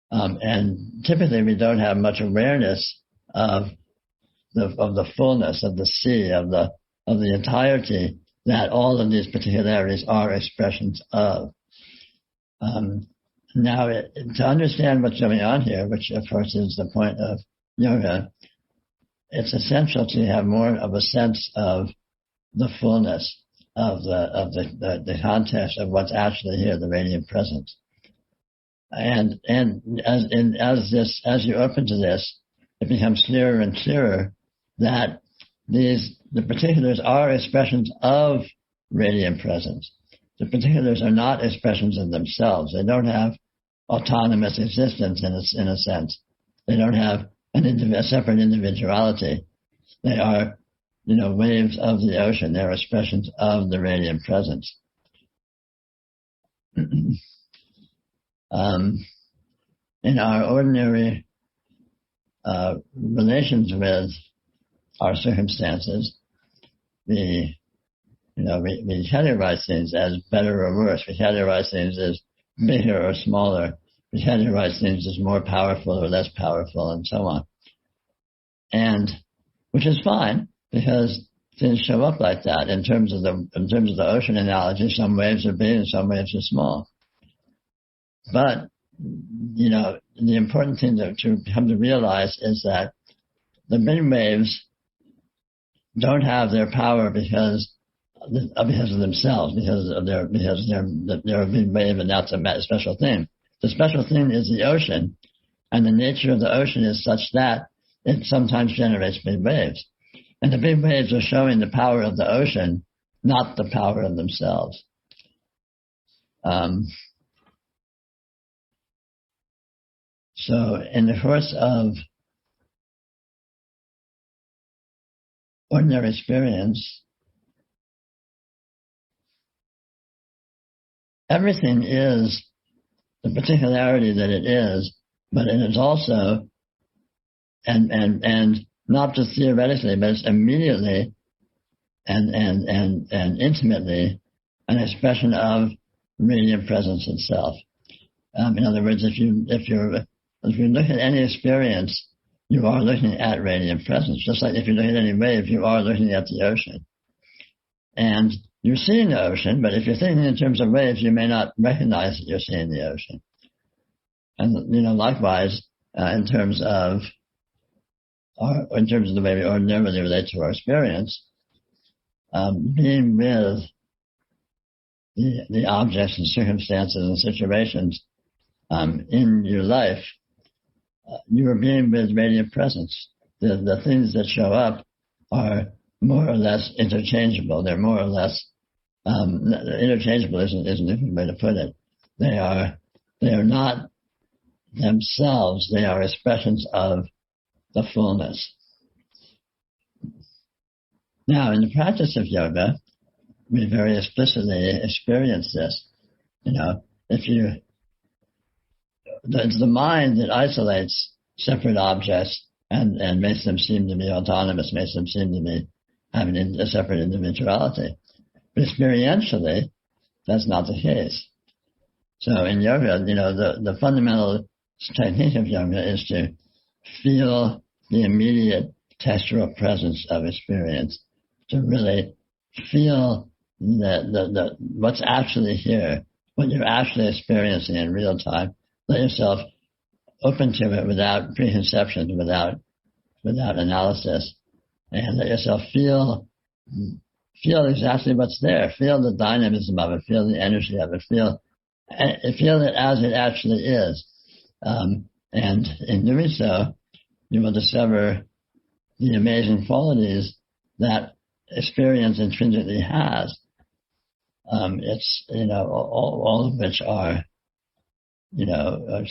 And typically we don't have much awareness of the fullness of the sea, of the entirety that all of these particularities are expressions of. Now, to understand what's going on here, which of course is the point of yoga, it's essential to have more of a sense of the fullness of the context of what's actually here, the radiant presence. And as you open to this, it becomes clearer and clearer that the particulars are expressions of radiant presence. The particulars are not expressions of themselves. They don't have autonomous existence in a sense. They don't have a separate individuality. They are, waves of the ocean. They're expressions of the radiant presence. In our ordinary relations with our circumstances, we categorize things as better or worse. We categorize things as bigger or smaller. We categorize things as more powerful or less powerful, and so on. And which is fine, because things show up like that. In terms of the ocean analogy, some waves are big and some waves are small. But the important thing to come to realize is that the big waves don't have their power because of themselves, because they're a big wave, and that's a special thing. The special thing is the ocean, and the nature of the ocean is such that it sometimes generates big waves. And the big waves are showing the power of the ocean, not the power of themselves. So in the course of ordinary experience, everything is the particularity that it is, but it is also, and not just theoretically, but it's immediately and intimately an expression of radiant presence itself. In other words, if you look at any experience, you are looking at radiant presence. Just like if you look at any wave, you are looking at the ocean. And you're seeing the ocean, but if you're thinking in terms of waves, you may not recognize that you're seeing the ocean. And likewise, in terms of the way we ordinarily relate to our experience, being with the objects and circumstances and situations in your life, you are being with radiant presence. The things that show up are more or less interchangeable. They're more or less interchangeable isn't a good way to put it. They are not themselves. They are expressions of the fullness. Now, in the practice of yoga, we very explicitly experience this. It's the mind that isolates separate objects and makes them seem to be autonomous, makes them seem to be having a separate individuality. But experientially, that's not the case. So in yoga, the fundamental technique of yoga is to feel the immediate textural presence of experience, to really feel what's actually here, what you're actually experiencing in real time. Let yourself open to it without preconceptions, without analysis, and let yourself feel exactly what's there. Feel the dynamism of it. Feel the energy of it. Feel it as it actually is. And in doing so, you will discover the amazing qualities that experience intrinsically has. It's all of which are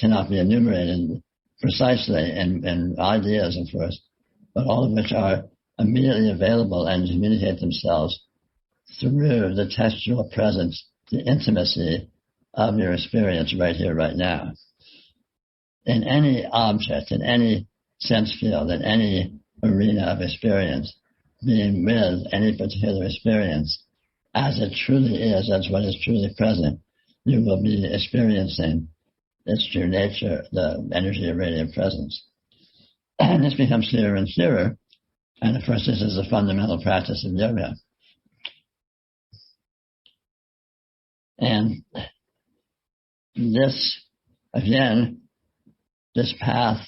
cannot be enumerated precisely in ideas, of course, but all of which are immediately available and communicate themselves through the textual presence, the intimacy of your experience right here, right now. In any object, in any sense field, in any arena of experience, being with any particular experience as it truly is, as what is truly present, you will be experiencing its true nature, the energy of radiant presence. And this becomes clearer and clearer. And of course, this is a fundamental practice of yoga. And this, again, this path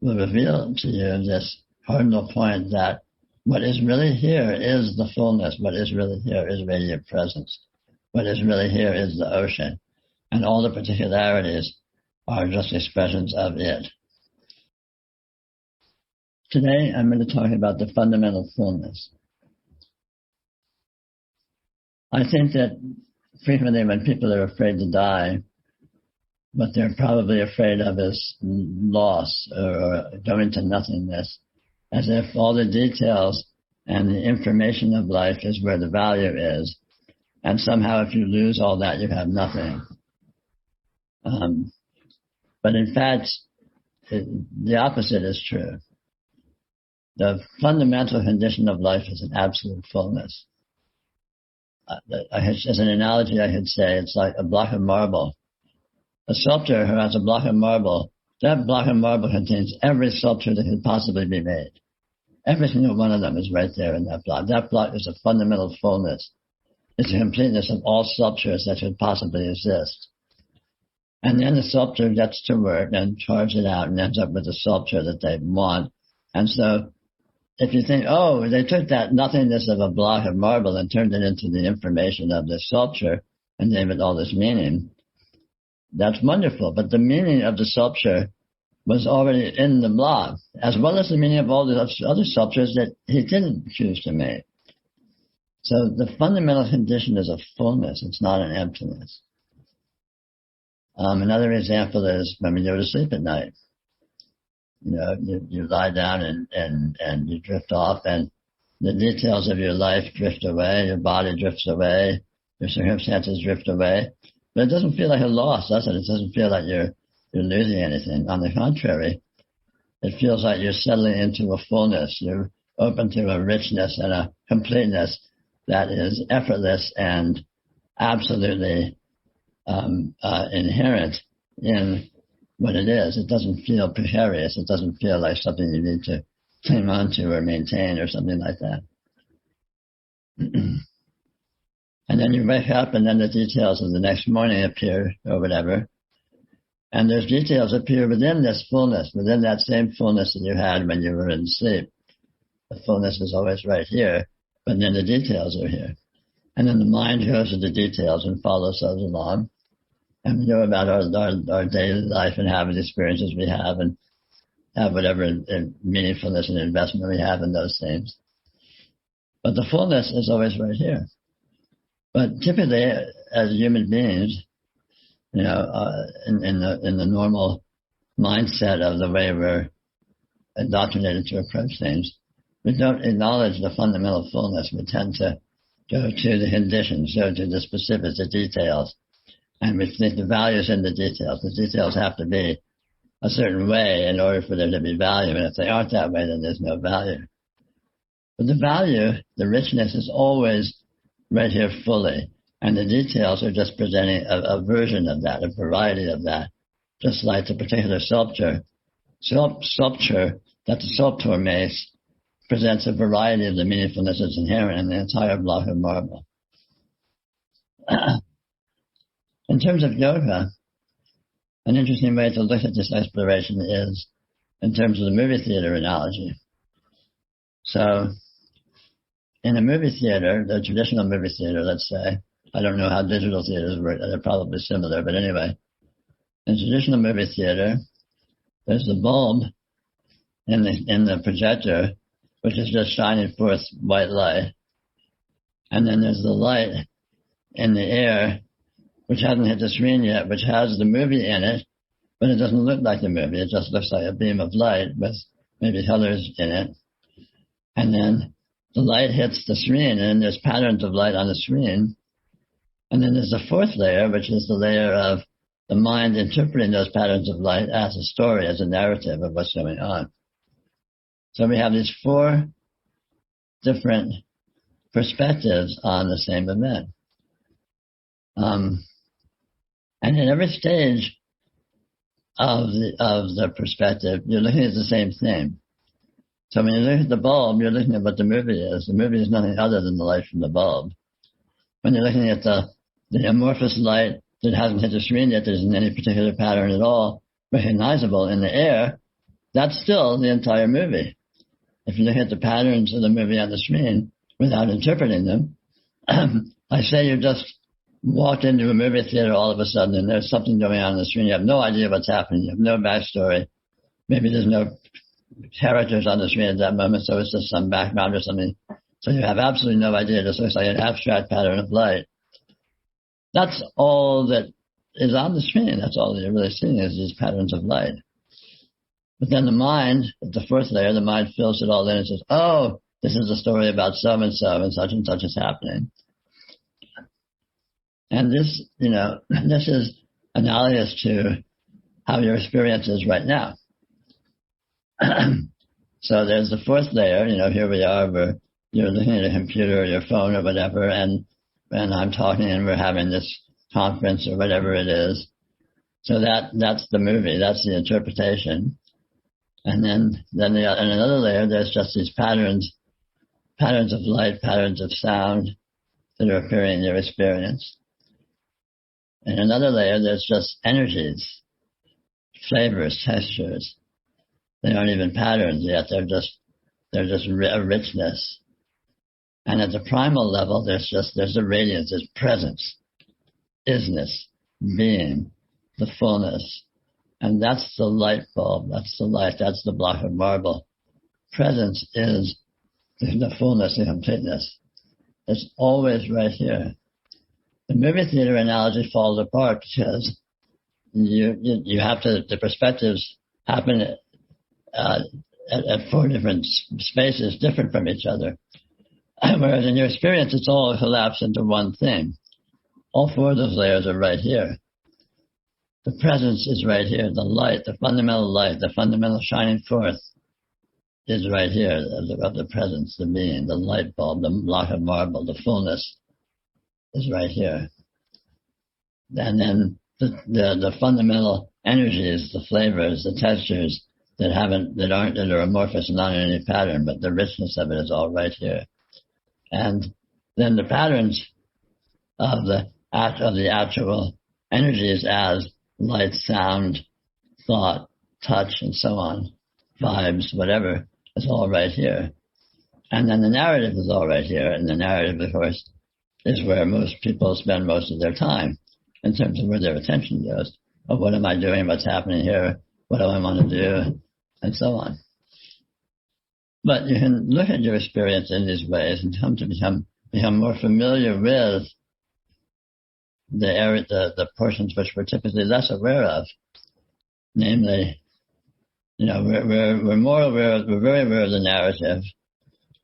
will reveal to you this cardinal point that what is really here is the fullness. What is really here is radiant presence. What is really here is the ocean. And all the particularities are just expressions of it. Today, I'm going to talk about the fundamental fullness. I think that frequently when people are afraid to die, what they're probably afraid of is loss or going to nothingness, as if all the details and the information of life is where the value is. And somehow if you lose all that, you have nothing. But in fact, the opposite is true. The fundamental condition of life is an absolute fullness. As an analogy, I could say it's like a block of marble. A sculptor who has a block of marble, that block of marble contains every sculpture that could possibly be made. Every single one of them is right there in that block. That block is a fundamental fullness. It's a completeness of all sculptures that could possibly exist. And then the sculptor gets to work and carves it out and ends up with a sculpture that they want. And so if you think, oh, they took that nothingness of a block of marble and turned it into the information of the sculpture and gave it all this meaning, that's wonderful. But the meaning of the sculpture was already in the block, as well as the meaning of all the other sculptures that he didn't choose to make. So the fundamental condition is a fullness. It's not an emptiness. Another example is when we go to sleep at night. You know, you lie down and you drift off, and the details of your life drift away, your body drifts away, your circumstances drift away. But it doesn't feel like a loss, does it? It doesn't feel like you're losing anything. On the contrary, it feels like you're settling into a fullness. You're open to a richness and a completeness that is effortless and absolutely inherent in what it is. It doesn't feel precarious. It doesn't feel like something you need to cling on to or maintain or something like that. And then you wake up and then the details of the next morning appear or whatever. And those details appear within this fullness, within that same fullness that you had when you were in sleep. The fullness is always right here, but then the details are here. And then the mind goes to the details and follows those along. And we know about our daily life and have the experiences we have and have whatever meaningfulness and investment we have in those things. But the fullness is always right here. But typically, as human beings, you know, in the normal mindset of the way we're indoctrinated to approach things, we don't acknowledge the fundamental fullness. We tend to go to the conditions, go to the specifics, the details, and we think the value is in the details. The details have to be a certain way in order for there to be value, and if they aren't that way, then there's no value. But the value, the richness, is always right here fully. And the details are just presenting a version of that, a variety of that. Just like the particular sculpture that the sculptor makes presents a variety of the meaningfulness that's inherent in the entire block of marble. In terms of yoga, an interesting way to look at this exploration is in terms of the movie theater analogy. So, in a movie theater, the traditional movie theater, let's say, I don't know how digital theaters work, they're probably similar, but anyway, in traditional movie theater, there's the bulb in the projector, which is just shining forth white light. And then there's the light in the air, which hasn't hit the screen yet, which has the movie in it, but it doesn't look like the movie. It just looks like a beam of light with maybe colors in it. And then the light hits the screen, and there's patterns of light on the screen. And then there's the fourth layer, which is the layer of the mind interpreting those patterns of light as a story, as a narrative of what's going on. So we have these four different perspectives on the same event. And in every stage of the perspective, you're looking at the same thing. So when you look at the bulb, you're looking at what the movie is. The movie is nothing other than the light from the bulb. When you're looking at the amorphous light that hasn't hit the screen yet, there isn't any particular pattern at all recognizable in the air, that's still the entire movie. If you look at the patterns of the movie on the screen without interpreting them, I say you just walked into a movie theater all of a sudden and there's something going on the screen. You have no idea what's happening. You have no backstory. Maybe there's no characters on the screen at that moment, so it's just some background or something. So you have absolutely no idea. It just looks like an abstract pattern of light. That's all that is on the screen. That's all that you're really seeing is these patterns of light. But then the mind, at the fourth layer, the mind fills it all in and says, oh, this is a story about so and such is happening. And this, this is analogous to how your experience is right now. So there's the fourth layer, here we are, you're looking at a computer or your phone or whatever, and I'm talking and we're having this conference or whatever it is. So that's the movie, that's the interpretation. And then in another layer, there's just these patterns of light, patterns of sound that are appearing in your experience. In another layer, there's just energies, flavors, textures. They aren't even patterns yet. They're just a richness. And at the primal level, there's a radiance, there's presence, isness, being, the fullness. And that's the light bulb, that's the light, that's the block of marble. Presence is the fullness, the completeness. It's always right here. The movie theater analogy falls apart because you have to, the perspectives happen at four different spaces, different from each other. Whereas in your experience, it's all collapsed into one thing. All four of those layers are right here. The presence is right here. The light, the fundamental shining forth is right here of the presence, the being, the light bulb, the block of marble, the fullness is right here. And then the fundamental energies, the flavors, the textures that are amorphous, not in any pattern, but the richness of it is all right here. And then the patterns of the actual energies as light, sound, thought, touch, and so on, vibes, whatever, is all right here. And then the narrative is all right here. And the narrative, of course, is where most people spend most of their time in terms of where their attention goes. Oh, what am I doing? What's happening here? What do I want to do? And so on. But you can look at your experience in these ways and come to become more familiar with the portions which we're typically less aware of. Namely, we're more aware, we're very aware of the narrative.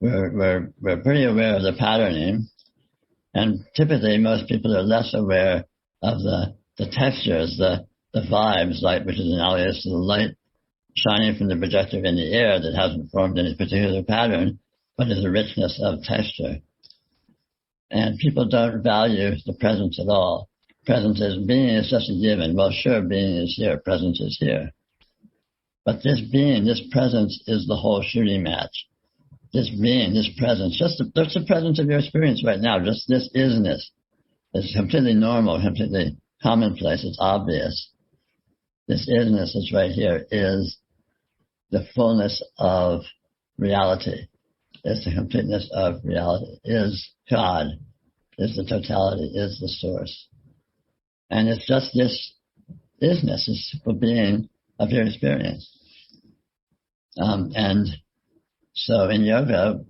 We're pretty aware of the patterning. And typically most people are less aware of the textures, the vibes, which is analogous to the light shining from the projector in the air that hasn't formed any particular pattern, but is a richness of texture. And people don't value the presence at all. Presence being is just a given. Well, sure, being is here, presence is here. But this being, this presence is the whole shooting match. This being, this presence, just the presence of your experience right now, just this isness. It's completely normal, completely commonplace, it's obvious. This isness that's right here is the fullness of reality. It's the completeness of reality, is God, is the totality, is the source. And it's just this isness, this simple being of your experience. And so in yoga,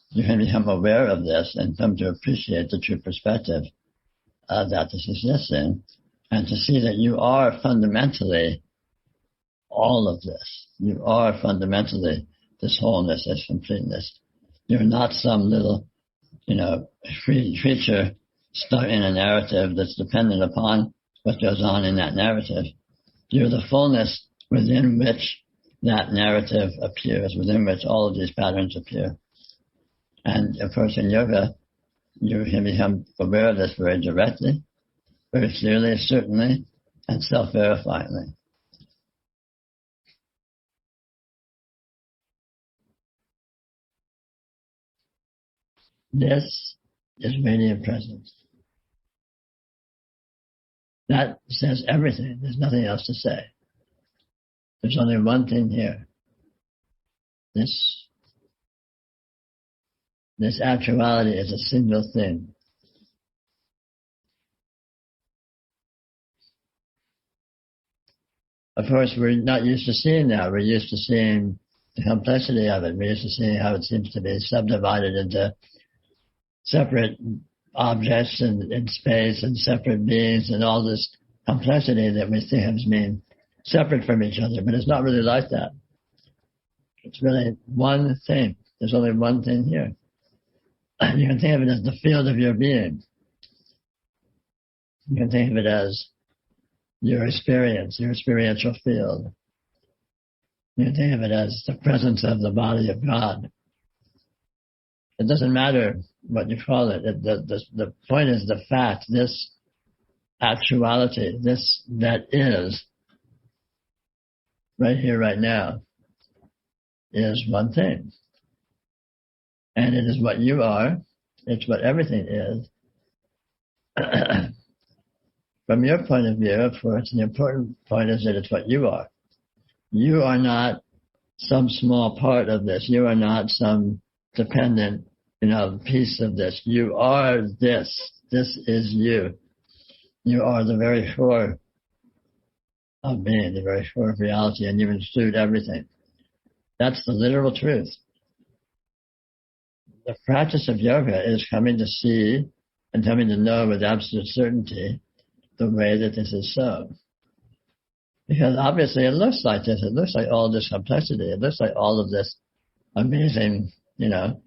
you can become aware of this and come to appreciate the true perspective that this exists in, and to see that you are fundamentally all of this. You are fundamentally this wholeness, this completeness. You're not some little, creature stuck in a narrative that's dependent upon what goes on in that narrative. You're the fullness within which that narrative appears, within which all of these patterns appear. And of course in yoga, you can become aware of this very directly, very clearly, certainly, and self-verifyingly. This is radiant presence. That says everything. There's nothing else to say. There's only one thing here. This actuality is a single thing. Of course, we're not used to seeing that. We're used to seeing the complexity of it. We're used to seeing how it seems to be subdivided into separate objects in space and separate beings and all this complexity that we think as being separate from each other. But it's not really like that. It's really one thing. There's only one thing here. You can think of it as the field of your being. You can think of it as your experience, your experiential field. You can think of it as the presence of the body of God. It doesn't matter what you call it. The point is the fact, this actuality, this that is, right here, right now, is one thing. And it is what you are. It's what everything is. From your point of view, of course, the important point is that it's what you are. You are not some small part of this. You are not some dependent, piece of this. You are this. This is you. You are the very core of being, the very core of reality, and you include everything. That's the literal truth. The practice of yoga is coming to see and coming to know with absolute certainty the way that this is so. Because obviously it looks like this. It looks like all this complexity. It looks like all of this amazing, the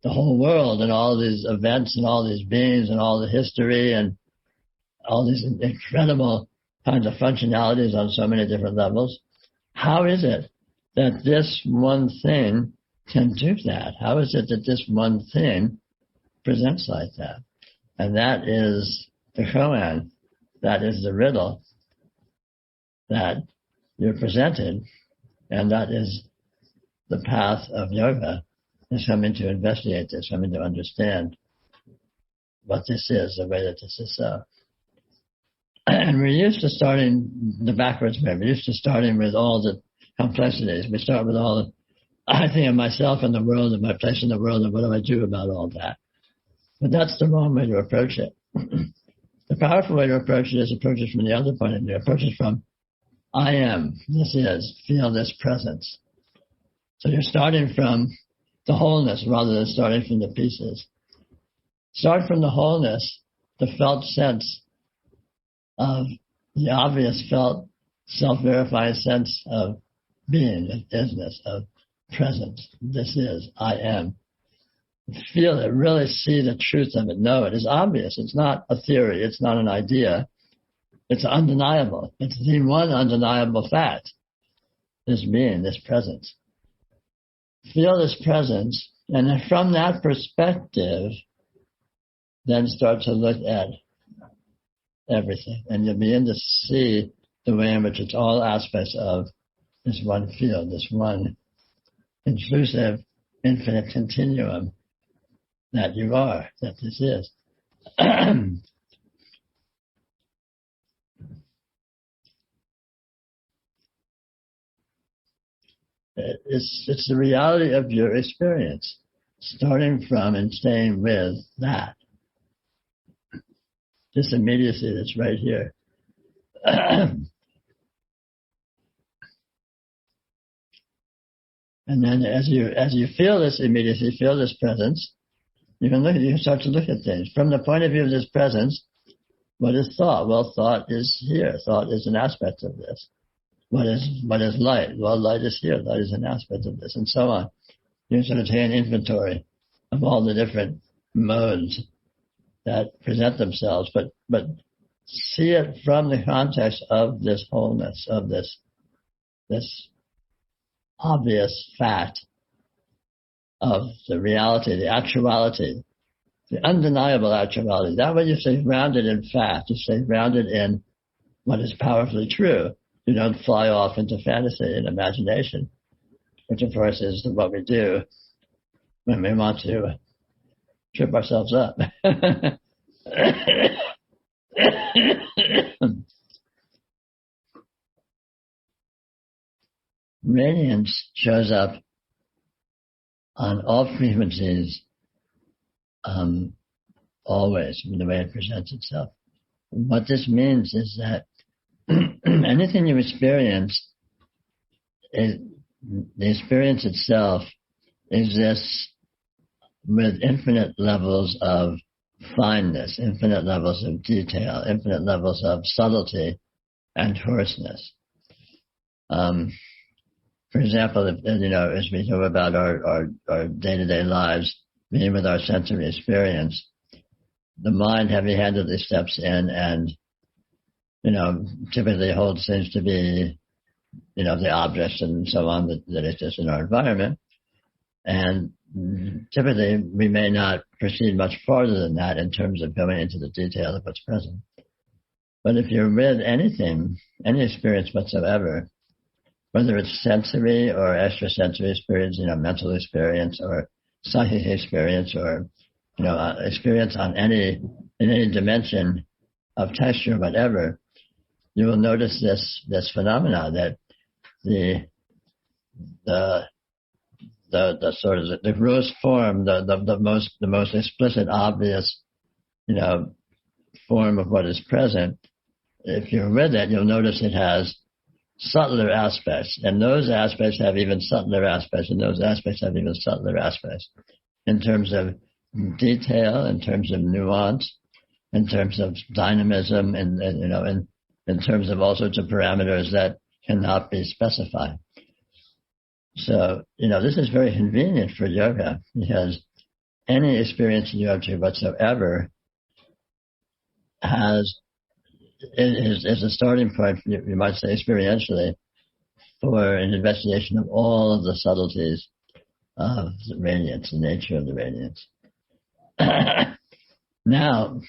whole world and all these events and all these beings and all the history and all these incredible kinds of functionalities on so many different levels. How is it that this one thing can do that? How is it that this one thing presents like that? And that is the koan. That is the riddle that you're presented, and that is the path of yoga, is coming to investigate this, coming to understand what this is, the way that this is so. And we're used to starting the backwards way. We're used to starting with all the complexities. We start with all the, I think of myself and the world and my place in the world and what do I do about all that. But that's the wrong way to approach it. The powerful way to approach it is approach it from the other point of view. Approach it from, I am, this is, feel this presence. So you're starting from the wholeness rather than starting from the pieces. Start from the wholeness, the felt sense of the obvious felt self-verifying sense of being, of isness, of presence. This is, I am. Feel it, really see the truth of it, know it. It's obvious. It's not a theory. It's not an idea. It's undeniable. It's the one undeniable fact. This being, this presence. Feel this presence, and then from that perspective, then start to look at everything. And you'll begin to see the way in which it's all aspects of this one field, this one inclusive, infinite continuum that you are, that this is. It's the reality of your experience, starting from and staying with that. This immediacy that's right here. And then as you feel this immediacy, feel this presence, you can start to look at things. From the point of view of this presence, what is thought? Well, thought is here. Thought is an aspect of this. What is light? Well, light is here. Light is an aspect of this, and so on. You sort of take an inventory of all the different modes that present themselves, but see it from the context of this wholeness, of this obvious fact of the reality, the actuality, the undeniable actuality. That way you stay grounded in fact, you stay grounded in what is powerfully true. You don't fly off into fantasy and imagination, which of course is what we do when we want to trip ourselves up. Radiance shows up on all frequencies, always, in the way it presents itself. What this means is that anything you experience, the experience itself exists with infinite levels of fineness, infinite levels of detail, infinite levels of subtlety and coarseness. For example, as we talk about our day-to-day lives, being with our sensory experience, the mind heavy-handedly steps in and, typically holds things to be, the objects and so on that exist in our environment. And typically, we may not proceed much farther than that in terms of going into the detail of what's present. But if you're with anything, any experience whatsoever, whether it's sensory or extrasensory experience, mental experience or psychic experience or, experience in any dimension of texture, whatever, you will notice this phenomena that the sort of the gross form, the most explicit, obvious, form of what is present. If you're with it, you'll notice it has subtler aspects, and those aspects have even subtler aspects, and those aspects have even subtler aspects in terms of detail, in terms of nuance, in terms of dynamism, and in terms of all sorts of parameters that cannot be specified. So, this is very convenient for yoga because any experience in yoga whatsoever is a starting point, you might say experientially, for an investigation of all of the subtleties of the radiance, the nature of the radiance. Now,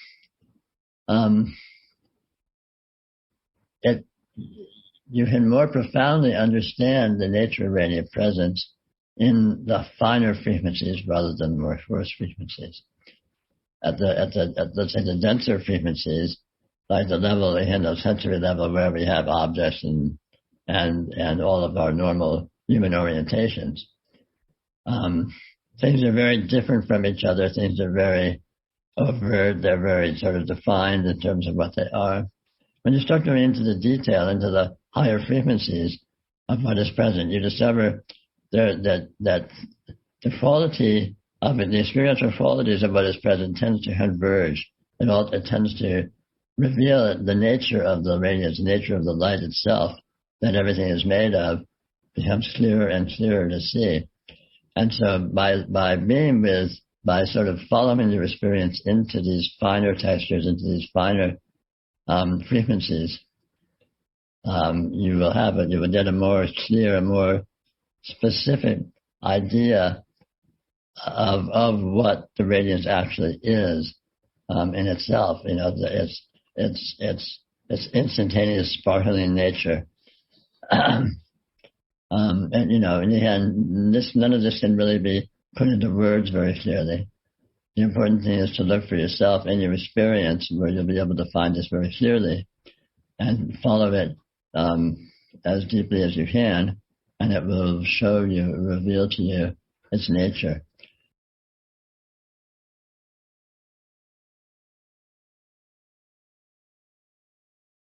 you can more profoundly understand the nature of radiant presence in the finer frequencies rather than more coarse frequencies. At let's say the denser frequencies, like the level, the sensory level where we have objects and all of our normal human orientations. Things are very different from each other. Things are very overt. They're very sort of defined in terms of what they are. When you start going into the detail, into the higher frequencies of what is present, you discover that the quality of it, the experiential qualities of what is present tends to converge. It tends to reveal the nature of the radiance, the nature of the light itself that everything is made of, becomes clearer and clearer to see. And so by sort of following your experience into these finer textures, into these finer frequencies, you will get a more clear, a more specific idea of what the radiance actually is in itself. It's instantaneous, sparkling nature. And in the end, none of this can really be put into words very clearly. The important thing is to look for yourself in your experience, where you'll be able to find this very clearly and follow it as deeply as you can, and it will reveal to you its nature.